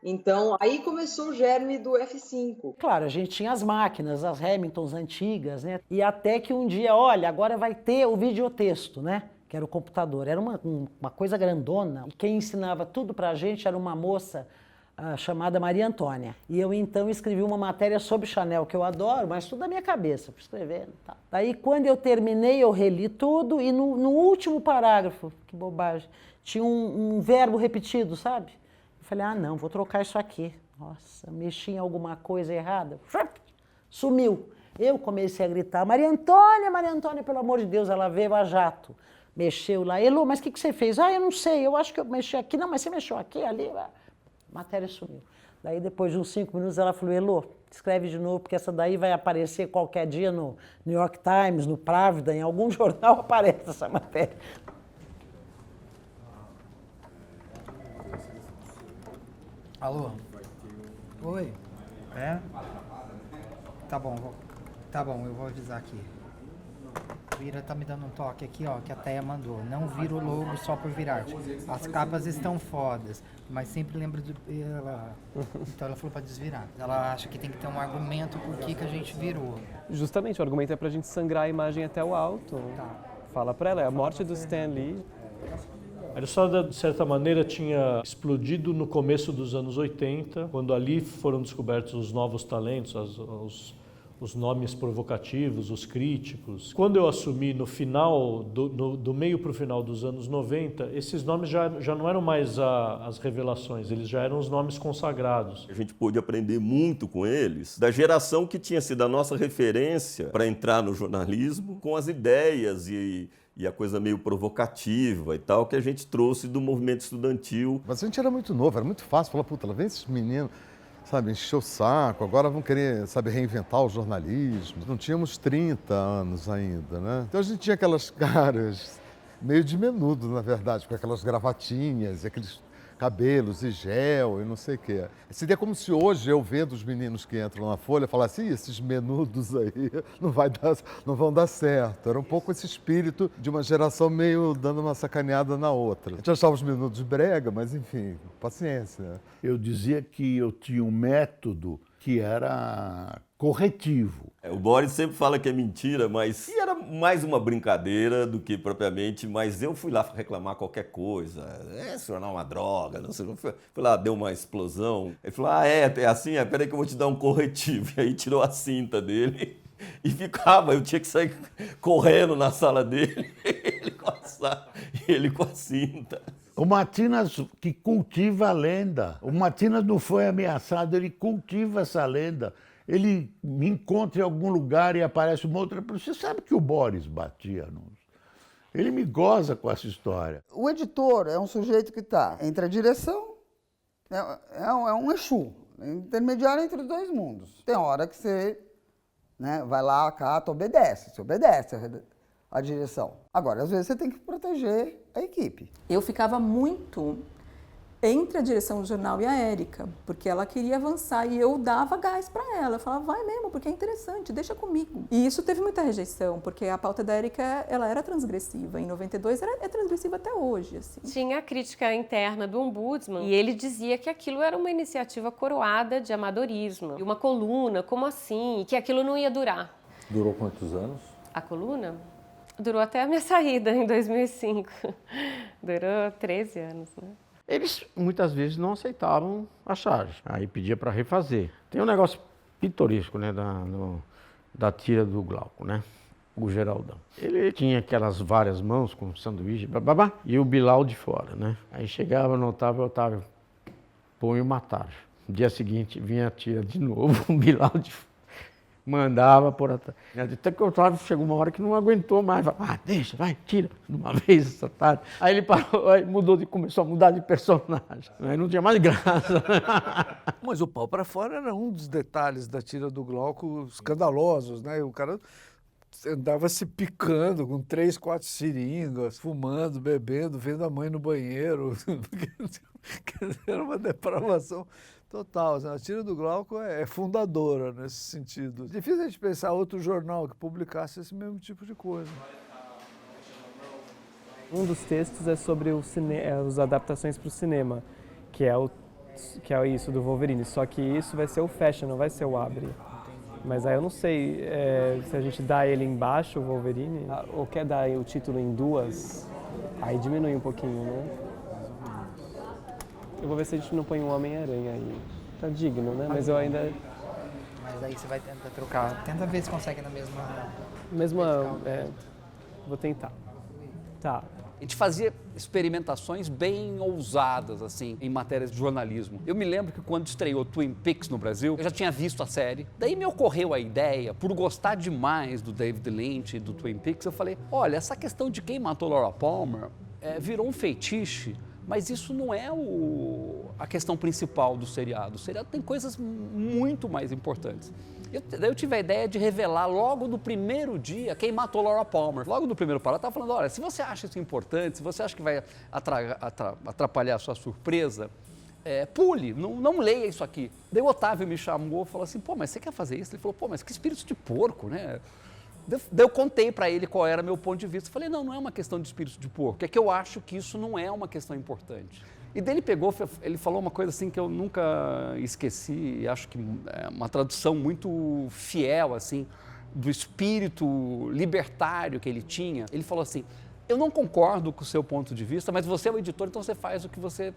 Então, aí começou o germe do F5. Claro, a gente tinha as máquinas, as Hamiltons antigas, né? E até que um dia, olha, agora vai ter o videotexto, né? Que era o computador. Era uma coisa grandona. E quem ensinava tudo pra gente era uma moça chamada Maria Antônia. E eu, então, escrevi uma matéria sobre Chanel, que eu adoro, mas tudo da minha cabeça, fui escrevendo. Tá. Daí, quando eu terminei, eu reli tudo e no último parágrafo, que bobagem, tinha um verbo repetido, sabe? Eu falei, ah, não, vou trocar isso aqui. Nossa, mexi em alguma coisa errada. Sumiu. Eu comecei a gritar, Maria Antônia, pelo amor de Deus, ela veio a jato. Mexeu lá, Elô, mas o que você fez? Ah, eu não sei, eu acho que eu mexi aqui. Não, mas você mexeu aqui, ali, a matéria sumiu. Daí, depois de uns 5 minutos, ela falou, Elô, escreve de novo, porque essa daí vai aparecer qualquer dia no New York Times, no Pravda, em algum jornal aparece essa matéria. Alô? Oi? É? Tá bom, eu vou avisar aqui. Vira tá me dando um toque aqui, ó, que a Teia mandou. Não vira o logo só por virar. As capas estão fodas, mas sempre lembra do... Então ela falou pra desvirar. Ela acha que tem que ter um argumento por que a gente virou. Justamente, o argumento é pra gente sangrar a imagem até o alto. Tá. Fala pra ela, é a morte do Stan Lee. A Ilustrada, de certa maneira, tinha explodido no começo dos anos 80, quando ali foram descobertos os novos talentos, os nomes provocativos, os críticos. Quando eu assumi no final, do meio para o final dos anos 90, esses nomes já não eram mais as revelações, eles já eram os nomes consagrados. A gente pôde aprender muito com eles, da geração que tinha sido a nossa referência para entrar no jornalismo, com as ideias e a coisa meio provocativa e tal, que a gente trouxe do movimento estudantil. Mas a gente era muito novo, era muito fácil falar, puta, lá vem esses meninos, sabe, encher o saco, agora vão querer, sabe, reinventar o jornalismo. Não tínhamos 30 anos ainda, né? Então a gente tinha aquelas caras meio de menudo, na verdade, com aquelas gravatinhas, aqueles cabelos e gel e não sei o quê. Seria como se hoje eu vendo os meninos que entram na Folha falasse, esses menudos aí não vão dar certo. Era um pouco esse espírito de uma geração meio dando uma sacaneada na outra. A gente achava os menudos brega, mas enfim, paciência. Eu dizia que eu tinha um método que era corretivo. O Boris sempre fala que é mentira, mas era mais uma brincadeira do que propriamente, mas eu fui lá reclamar qualquer coisa. Esse jornal é uma droga, não sei, fui lá, deu uma explosão. Ele falou, é assim? Peraí que eu vou te dar um corretivo. E aí tirou a cinta dele e ficava, eu tinha que sair correndo na sala dele, ele com a cinta. O Matinas que cultiva a lenda. O Matinas não foi ameaçado, ele cultiva essa lenda. Ele me encontra em algum lugar e aparece uma outra... Você sabe que o Boris batia nos... Ele me goza com essa história. O editor é um sujeito que está entre a direção, é um Exu, intermediário entre os dois mundos. Tem hora que você vai lá, acata, obedece. Você obedece a direção. Agora, às vezes você tem que proteger a equipe. Eu ficava muito entre a direção do jornal e a Érica, porque ela queria avançar e eu dava gás para ela. Eu falava, vai mesmo, porque é interessante, deixa comigo. E isso teve muita rejeição, porque a pauta da Érica, ela era transgressiva. Em 92 é transgressiva até hoje. Assim. Tinha a crítica interna do ombudsman e ele dizia que aquilo era uma iniciativa coroada de amadorismo. E uma coluna, como assim? E que aquilo não ia durar. Durou quantos anos? A coluna? Durou até a minha saída, em 2005. Durou 13 anos, né? Eles muitas vezes não aceitavam a charge, aí pedia para refazer. Tem um negócio pitoresco, né, da tira do Glauco, né, o Geraldão. Ele tinha aquelas várias mãos com sanduíche, bababá, e o Bilal de fora, né. Aí chegava no Otávio, põe uma tarja. No dia seguinte vinha a tira de novo, o Bilal de fora. Mandava por atrás. Até que o Otávio chegou uma hora que não aguentou mais. Falou, deixa, vai, tira de uma vez essa tarde. Aí ele parou, aí começou a mudar de personagem. Aí não tinha mais graça. Mas o pau para fora era um dos detalhes da tira do Glauco escandalosos, né? O cara andava se picando com 3, 4 seringas, fumando, bebendo, vendo a mãe no banheiro. Era uma depravação total. A tira do Glauco é fundadora nesse sentido. Difícil a gente pensar outro jornal que publicasse esse mesmo tipo de coisa. Um dos textos é sobre as adaptações para o cinema, que é isso do Wolverine. Só que isso vai ser o fecha, não vai ser o abre. Mas aí eu não sei se a gente dá ele embaixo, o Wolverine, ou quer dar o título em duas, aí diminui um pouquinho, né? Eu vou ver se a gente não põe um Homem-Aranha aí. Tá digno, né? Mas eu ainda... Mas aí você vai tentar trocar. Tenta ver se consegue na mesma... vou tentar. Tá. A gente fazia experimentações bem ousadas, assim, em matérias de jornalismo. Eu me lembro que quando estreou Twin Peaks no Brasil, eu já tinha visto a série. Daí me ocorreu a ideia, por gostar demais do David Lynch e do Twin Peaks, eu falei, olha, essa questão de quem matou Laura Palmer virou um feitiço. Mas isso não é a questão principal do seriado. O seriado tem coisas muito mais importantes. Daí eu tive a ideia de revelar logo no primeiro dia quem matou Laura Palmer. Logo no primeiro parágrafo, eu estava falando, olha, se você acha isso importante, se você acha que vai atrapalhar a sua surpresa, pule, não leia isso aqui. Daí o Otávio me chamou e falou assim, pô, mas você quer fazer isso? Ele falou, pô, mas que espírito de porco, né? Daí eu contei para ele qual era meu ponto de vista. Eu falei, não é uma questão de espírito de porco, é que eu acho que isso não é uma questão importante. E daí ele pegou, ele falou uma coisa assim que eu nunca esqueci, e acho que é uma tradução muito fiel, assim, do espírito libertário que ele tinha. Ele falou assim, eu não concordo com o seu ponto de vista, mas você é o editor, então você faz o que você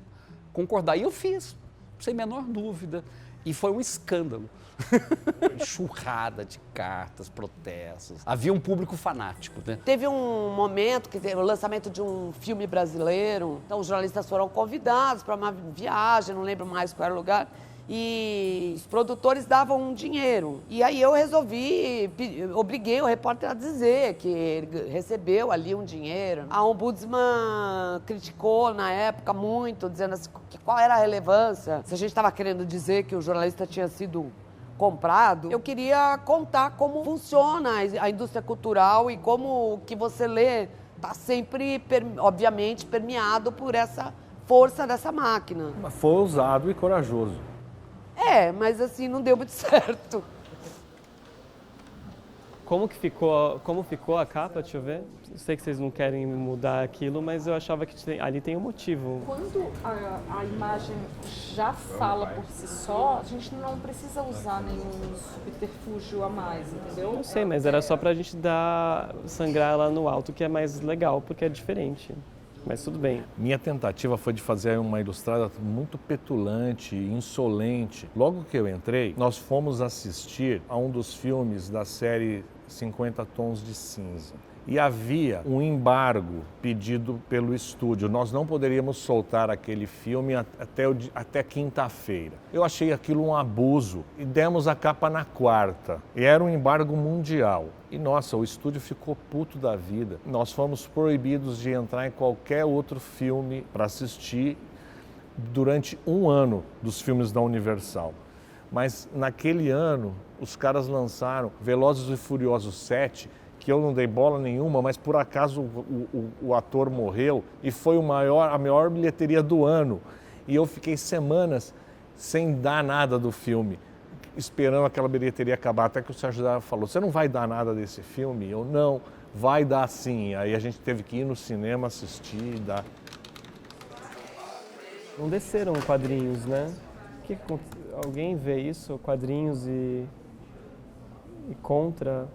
concordar. E eu fiz, sem menor dúvida, e foi um escândalo. Enxurrada de cartas, protestos. Havia um público fanático, né? Teve um momento que teve o lançamento de um filme brasileiro. Então os jornalistas foram convidados para uma viagem, não lembro mais qual era o lugar. E os produtores davam um dinheiro. E aí eu obriguei o repórter a dizer que ele recebeu ali um dinheiro. A ombudsman criticou na época muito, dizendo assim, qual era a relevância. Se a gente estava querendo dizer que o jornalista tinha sido comprado, eu queria contar como funciona a indústria cultural e como o que você lê está sempre, obviamente, permeado por essa força dessa máquina. Foi ousado e corajoso. Mas assim, não deu muito certo. Como ficou a capa? Deixa eu ver. Eu sei que vocês não querem mudar aquilo, mas eu achava que ali tem um motivo. Quando a imagem já fala por si só, a gente não precisa usar nenhum subterfúgio a mais, entendeu? Não sei, mas era só pra gente sangrar lá no alto, que é mais legal, porque é diferente. Mas tudo bem. Minha tentativa foi de fazer uma ilustrada muito petulante, insolente. Logo que eu entrei, nós fomos assistir a um dos filmes da série 50 Tons de Cinza. E havia um embargo pedido pelo estúdio. Nós não poderíamos soltar aquele filme até quinta-feira. Eu achei aquilo um abuso e demos a capa na quarta. E era um embargo mundial. E, nossa, o estúdio ficou puto da vida. Nós fomos proibidos de entrar em qualquer outro filme para assistir durante um ano dos filmes da Universal. Mas, naquele ano, os caras lançaram Velozes e Furiosos 7, que eu não dei bola nenhuma, mas por acaso o ator morreu e foi a maior bilheteria do ano. E eu fiquei semanas sem dar nada do filme, esperando aquela bilheteria acabar, até que o Sérgio Dávila falou, você não vai dar nada desse filme? Eu, não, vai dar sim. Aí a gente teve que ir no cinema assistir, dar. Não desceram quadrinhos, né? Alguém vê isso, quadrinhos e contra?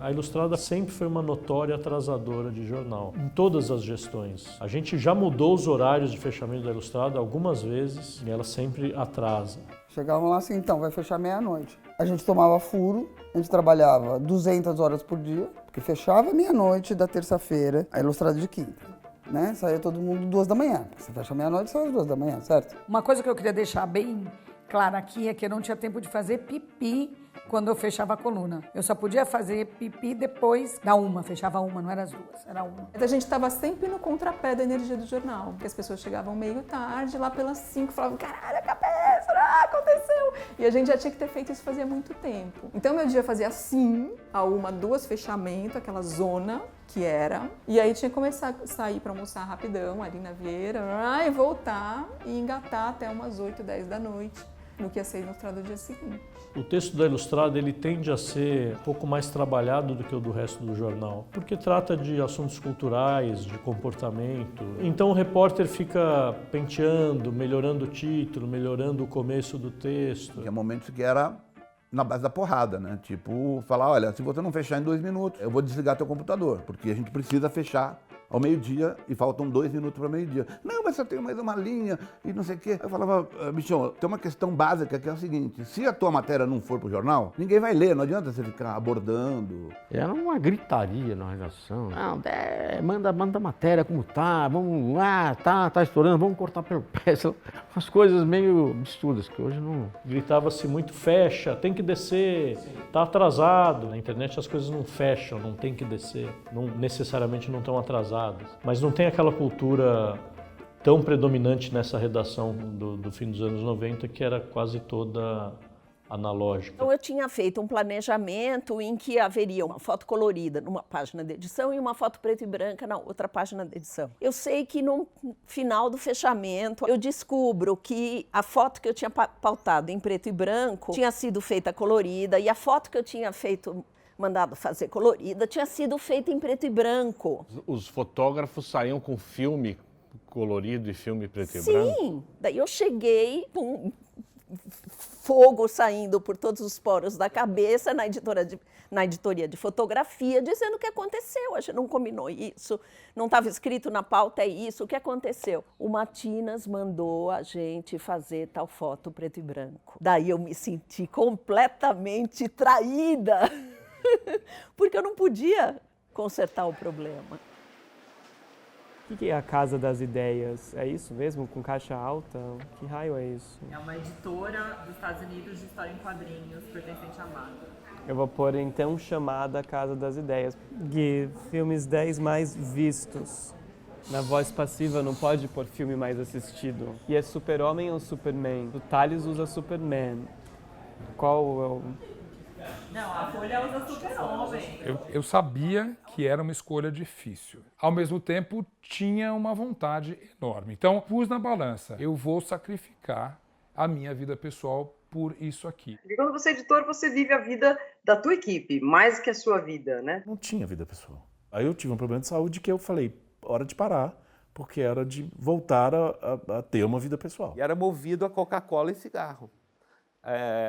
A Ilustrada sempre foi uma notória atrasadora de jornal, em todas as gestões. A gente já mudou os horários de fechamento da Ilustrada algumas vezes e ela sempre atrasa. Chegavam lá assim, então, vai fechar meia-noite. A gente tomava furo, a gente trabalhava 200 horas por dia, porque fechava meia-noite da terça-feira, a Ilustrada de quinta. Né? Saía todo mundo 2 da manhã, porque você fecha meia-noite, sai às 2 da manhã, certo? Uma coisa que eu queria deixar bem clara aqui é que eu não tinha tempo de fazer pipi quando eu fechava a coluna. Eu só podia fazer pipi depois da 1, fechava 1, não era as 2, era 1. A gente estava sempre no contrapé da energia do jornal, porque as pessoas chegavam meio tarde, lá pelas 5, falavam, caralho, a cabeça, aconteceu! E a gente já tinha que ter feito isso fazia muito tempo. Então meu dia fazia assim, a 1, 2 fechamento, aquela zona que era, e aí tinha que começar a sair para almoçar rapidão ali na Vieira, e voltar e engatar até umas 8, 10 da noite, no que ia ser ilustrado no dia seguinte. O texto da Ilustrada ele tende a ser um pouco mais trabalhado do que o do resto do jornal, porque trata de assuntos culturais, de comportamento. Então o repórter fica penteando, melhorando o título, melhorando o começo do texto. Tinha momentos que era na base da porrada, né? Tipo, falar, olha, se você não fechar em 2 minutos, eu vou desligar teu computador, porque a gente precisa fechar ao meio-dia e faltam 2 minutos para meio-dia. Não, mas eu tenho mais uma linha e não sei o quê. Eu falava, bichão, tem uma questão básica que é o seguinte, se a tua matéria não for pro jornal, ninguém vai ler, não adianta você ficar abordando. Era uma gritaria na redação. Não, manda matéria como tá, vamos, tá estourando, vamos cortar pelo pé. Umas coisas meio absurdas que hoje não... Gritava-se muito, fecha, tem que descer, tá atrasado. Na internet as coisas não fecham, não tem que descer, não necessariamente não estão atrasadas. Mas não tem aquela cultura tão predominante nessa redação do fim dos anos 90 que era quase toda analógica. Então eu tinha feito um planejamento em que haveria uma foto colorida numa página de edição e uma foto preta e branca na outra página de edição. Eu sei que no final do fechamento eu descubro que a foto que eu tinha pautado em preto e branco tinha sido feita colorida e a foto que eu tinha mandado fazer colorida tinha sido feita em preto e branco. Os fotógrafos saíam com filme colorido e filme preto e branco? Sim, daí eu cheguei com fogo saindo por todos os poros da cabeça na editoria de fotografia, dizendo o que aconteceu, a gente não combinou isso, não estava escrito na pauta, é isso, o que aconteceu? O Matinas mandou a gente fazer tal foto preto e branco. Daí eu me senti completamente traída, porque eu não podia consertar o problema. O que é a Casa das Ideias? É isso mesmo? Com caixa alta? Que raio é isso? É uma editora dos Estados Unidos de história em quadrinhos, pertencente à Marvel. Eu vou pôr então chamada Casa das Ideias. Gui, filmes 10 mais vistos. Na voz passiva não pode pôr filme mais assistido. E é Super-Homem ou Superman? O Thales usa Superman. Qual é o... Não, a Folha usa Super-Homem. Eu sabia que era uma escolha difícil. Ao mesmo tempo, tinha uma vontade enorme. Então, pus na balança. Eu vou sacrificar a minha vida pessoal por isso aqui. Porque quando você é editor, você vive a vida da tua equipe, mais que a sua vida, né? Não tinha vida pessoal. Aí eu tive um problema de saúde que eu falei, hora de parar, porque era de voltar a ter uma vida pessoal. E era movido a Coca-Cola e cigarro.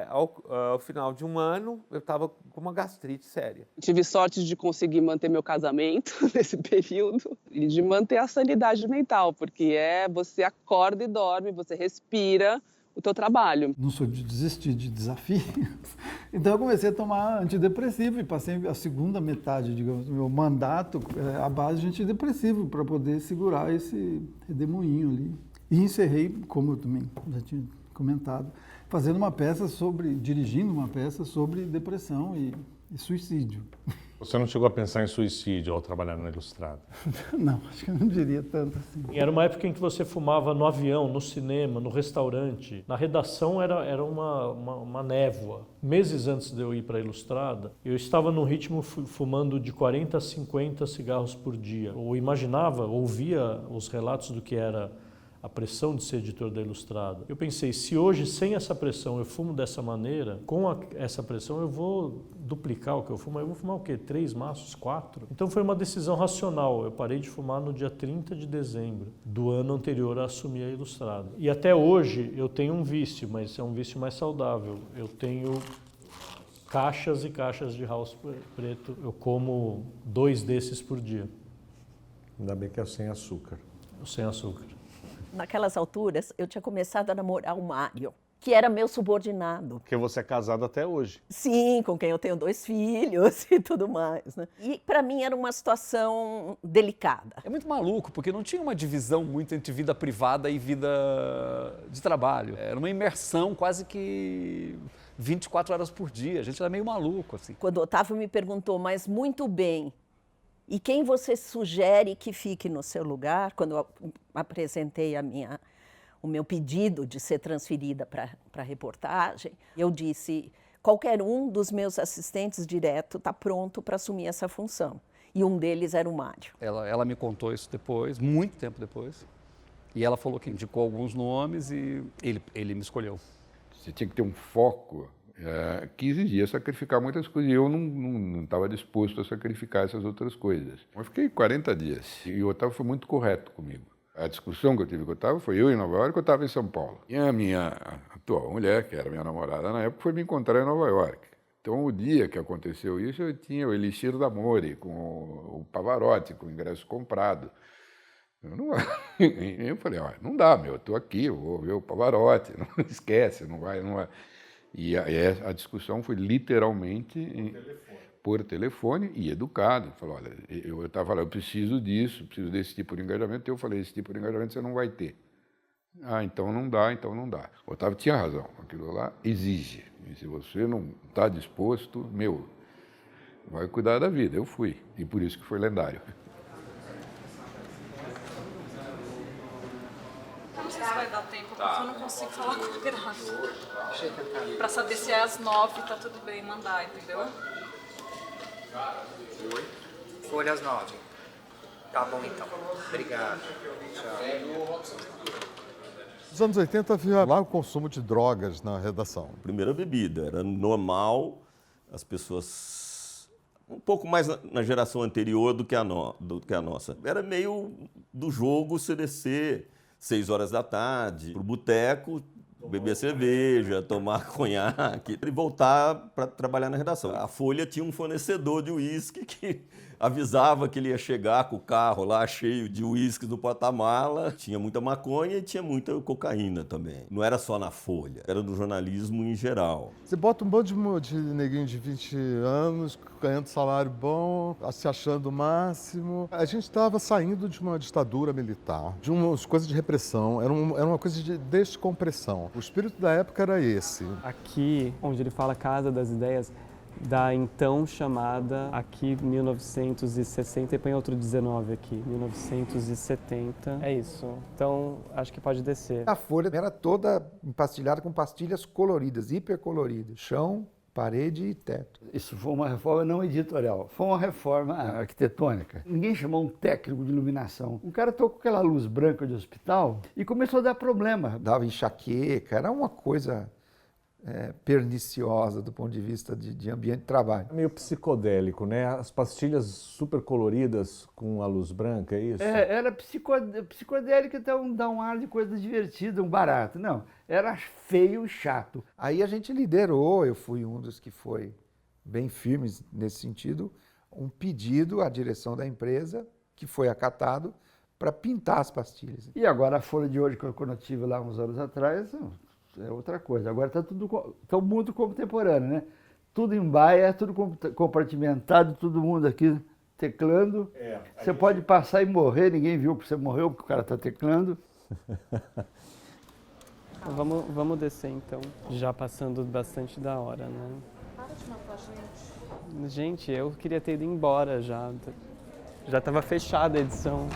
Ao final de um ano, eu estava com uma gastrite séria. Tive sorte de conseguir manter meu casamento nesse período e de manter a sanidade mental, porque você acorda e dorme, você respira o teu trabalho. Não sou de desistir de desafios, então eu comecei a tomar antidepressivo e passei a segunda metade, digamos, do meu mandato à base de antidepressivo para poder segurar esse redemoinho ali. E encerrei, como eu também já tinha comentado, dirigindo uma peça sobre depressão e suicídio. Você não chegou a pensar em suicídio ao trabalhar na Ilustrada? Não, acho que eu não diria tanto assim. Era uma época em que você fumava no avião, no cinema, no restaurante. Na redação era uma névoa. Meses antes de eu ir para a Ilustrada, eu estava num ritmo fumando de 40 a 50 cigarros por dia. Eu imaginava, ouvia os relatos do que era a pressão de ser editor da Ilustrada. Eu pensei, se hoje, sem essa pressão, eu fumo dessa maneira, com essa pressão eu vou duplicar o que eu fumo. Eu vou fumar o quê? 3 maços? 4? Então foi uma decisão racional. Eu parei de fumar no dia 30 de dezembro do ano anterior a assumir a Ilustrada. E até hoje eu tenho um vício, mas é um vício mais saudável. Eu tenho caixas e caixas de House preto. Eu como 2 desses por dia. Ainda bem que é sem açúcar. Sem açúcar. Naquelas alturas, eu tinha começado a namorar o Mário, que era meu subordinado. Porque você é casado até hoje. Sim, com quem eu tenho 2 filhos e tudo mais, né? E para mim era uma situação delicada. É muito maluco, porque não tinha uma divisão muito entre vida privada e vida de trabalho. Era uma imersão quase que 24 horas por dia. A gente era meio maluco, assim. Quando o Otávio me perguntou, mas muito bem, e quem você sugere que fique no seu lugar? Quando eu apresentei o meu pedido de ser transferida para a reportagem, eu disse, qualquer um dos meus assistentes direto está pronto para assumir essa função. E um deles era o Mário. Ela me contou isso depois, muito tempo depois. E ela falou que indicou alguns nomes e ele me escolheu. Você tinha que ter um foco que exigia sacrificar muitas coisas. E eu não estava disposto a sacrificar essas outras coisas. Eu fiquei 40 dias e o Otávio foi muito correto comigo. A discussão que eu tive com o Otávio foi eu em Nova York, eu estava em São Paulo. E a minha atual mulher, que era minha namorada na época, foi me encontrar em Nova York. Então, o dia que aconteceu isso, eu tinha o Elixir da Mori, com o Pavarotti, com o ingresso comprado. Eu falei, não dá, eu estou aqui, eu vou ver o Pavarotti, não esquece, não vai. E a discussão foi literalmente por telefone e educado. Falou, olha, eu estava falando, eu preciso disso, preciso desse tipo de engajamento. Eu falei, esse tipo de engajamento você não vai ter. Então não dá. O Otávio tinha razão, aquilo lá exige. E se você não está disposto, vai cuidar da vida. Eu fui, e por isso que foi lendário. Não sei se vai dar tempo, porque eu não consigo falar com o Graça. Pra saber se é às 9 tá tudo bem mandar, entendeu? Oi. Folha às 9. Tá bom então. Obrigado. Tchau. Nos anos 80 havia lá o consumo de drogas na redação. Primeira bebida, era normal, as pessoas um pouco mais na geração anterior do que a nossa. Era meio do jogo você descer 6 horas da tarde, pro boteco, beber cerveja, tomar conhaque e voltar para trabalhar na redação. A Folha tinha um fornecedor de uísque que avisava que ele ia chegar com o carro lá cheio de uísque no porta-mala. Tinha muita maconha e tinha muita cocaína também. Não era só na Folha, era no jornalismo em geral. Você bota um bando de neguinho de 20 anos, ganhando salário bom, se achando o máximo. A gente estava saindo de uma ditadura militar, de umas coisas de repressão, era uma coisa de descompressão. O espírito da época era esse. Aqui, onde ele fala Casa das Ideias, da então chamada, aqui 1960, e põe outro 19 aqui, 1970, é isso. Então, acho que pode descer. A folha era toda empastilhada com pastilhas coloridas, hipercoloridas, chão, parede e teto. Isso foi uma reforma não editorial, foi uma reforma arquitetônica. Ninguém chamou um técnico de iluminação. O cara tocou aquela luz branca de hospital e começou a dar problema. Dava enxaqueca, era uma coisa perniciosa do ponto de vista de ambiente de trabalho. Meio psicodélico, né? As pastilhas super coloridas com a luz branca, é isso? Era psicodélica, então dá um ar de coisa divertida, um barato. Não, era feio e chato. Aí a gente liderou, eu fui um dos que foi bem firmes nesse sentido, um pedido à direção da empresa, que foi acatado, para pintar as pastilhas. E agora a Folha de hoje, quando eu tive lá uns anos atrás, é outra coisa. Agora está tudo muito contemporâneo, né? Tudo em baia, tudo compartimentado, todo mundo aqui teclando. Você pode passar e morrer, ninguém viu que você morreu porque o cara está teclando. Vamos descer então, já passando bastante da hora, né? Para de matar, gente. Gente, eu queria ter ido embora já. Já estava fechada a edição.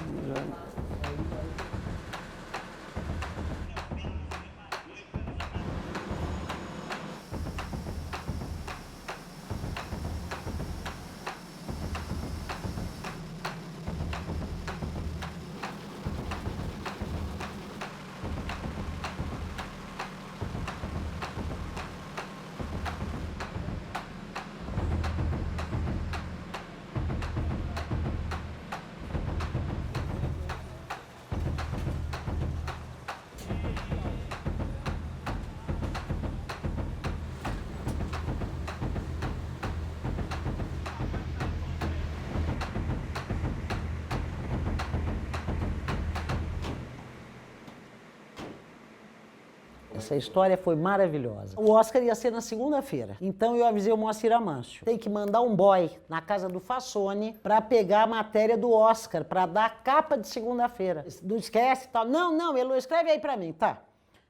Essa história foi maravilhosa. O Oscar ia ser na segunda-feira, então eu avisei o Moacir Amâncio. Tem que mandar um boy na casa do Fassoni para pegar a matéria do Oscar, para dar a capa de segunda-feira. Não esquece e tal. Não, Elô, escreve aí para mim, tá?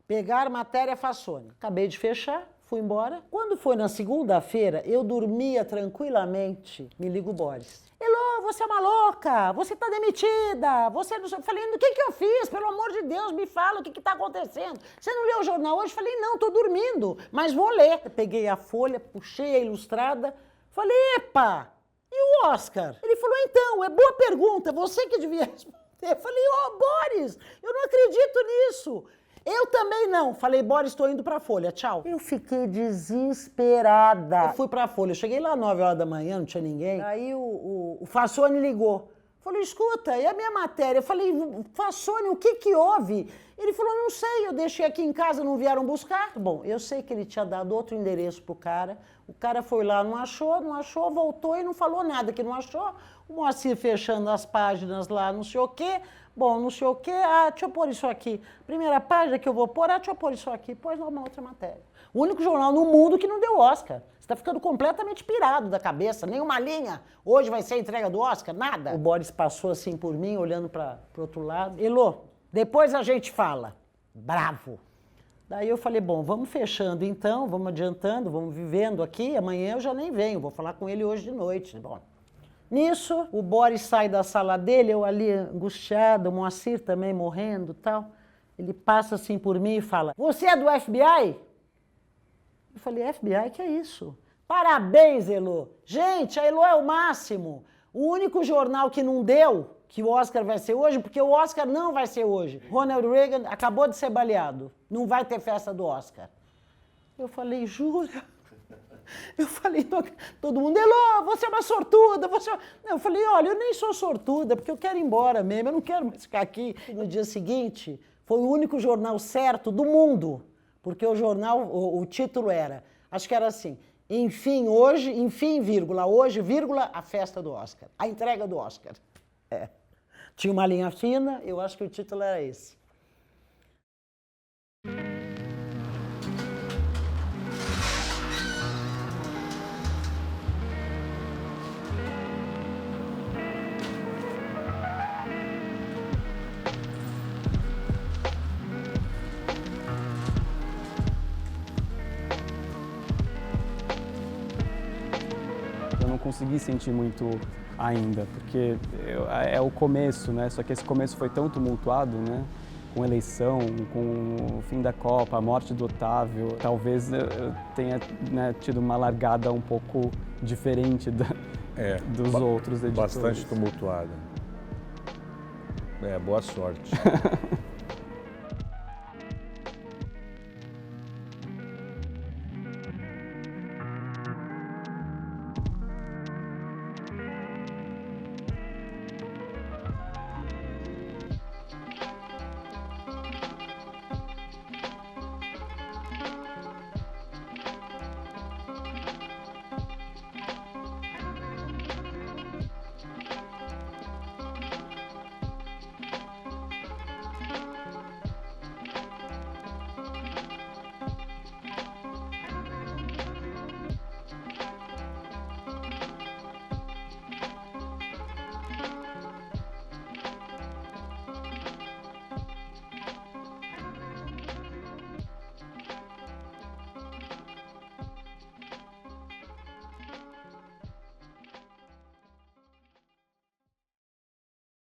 Pegar matéria Fassoni. Acabei de fechar, fui embora. Quando foi na segunda-feira, eu dormia tranquilamente. Me liga o Boris. Elô, você é uma louca, você tá demitida, você não... Falei, o que eu fiz? Pelo amor de Deus, me fala o que tá acontecendo. Você não leu o jornal hoje? Falei, não, tô dormindo, mas vou ler. Eu peguei a folha, puxei a Ilustrada, falei, epa, e o Oscar? Ele falou, então, é boa pergunta, você que devia responder. Eu falei, Boris, eu não acredito nisso. Eu também não. Falei, Boris, estou indo pra Folha, tchau. Eu fiquei desesperada. Eu fui pra Folha, cheguei lá às 9 horas da manhã, não tinha ninguém. Aí o Fassoni ligou. Falei, escuta, e a minha matéria? Eu falei, Fassoni, o que houve? Ele falou, não sei, eu deixei aqui em casa, não vieram buscar. Bom, eu sei que ele tinha dado outro endereço pro cara. O cara foi lá, não achou, voltou e não falou nada que não achou. O Moacir fechando as páginas lá, não sei o quê. Bom, não sei o quê, deixa eu pôr isso aqui. Primeira página que eu vou pôr, deixa eu pôr isso aqui. Pôs uma outra matéria. O único jornal no mundo que não deu Oscar. Você está ficando completamente pirado da cabeça, nenhuma linha. Hoje vai ser a entrega do Oscar, nada. O Boris passou assim por mim, olhando para o outro lado. Elô, depois a gente fala. Bravo. Daí eu falei, bom, vamos fechando então, vamos adiantando, vamos vivendo aqui. Amanhã eu já nem venho, vou falar com ele hoje de noite. Bom. Nisso, o Boris sai da sala dele, eu ali angustiado, o Moacir também morrendo e tal. Ele passa assim por mim e fala, você é do FBI? Eu falei, FBI, que é isso? Parabéns, Elô. Gente, a Elô é o máximo. O único jornal que não deu que o Oscar vai ser hoje, porque o Oscar não vai ser hoje. Ronald Reagan acabou de ser baleado. Não vai ter festa do Oscar. Eu falei, jura? Eu falei, todo mundo, Elô, você é uma sortuda, você... Eu falei, olha, eu nem sou sortuda, porque eu quero ir embora mesmo, eu não quero mais ficar aqui. No dia seguinte, foi o único jornal certo do mundo, porque o jornal, o título era, acho que era assim, enfim, hoje, enfim, vírgula, hoje, vírgula, a festa do Oscar, a entrega do Oscar. É. Tinha uma linha fina, eu acho que o título era esse. Consegui sentir muito ainda, porque é o começo, né? Só que esse começo foi tão tumultuado, né? Com eleição, com o fim da Copa, a morte do Otávio. Talvez eu tenha, né, tido uma largada um pouco diferente dos outros editores. Bastante tumultuada. Boa sorte.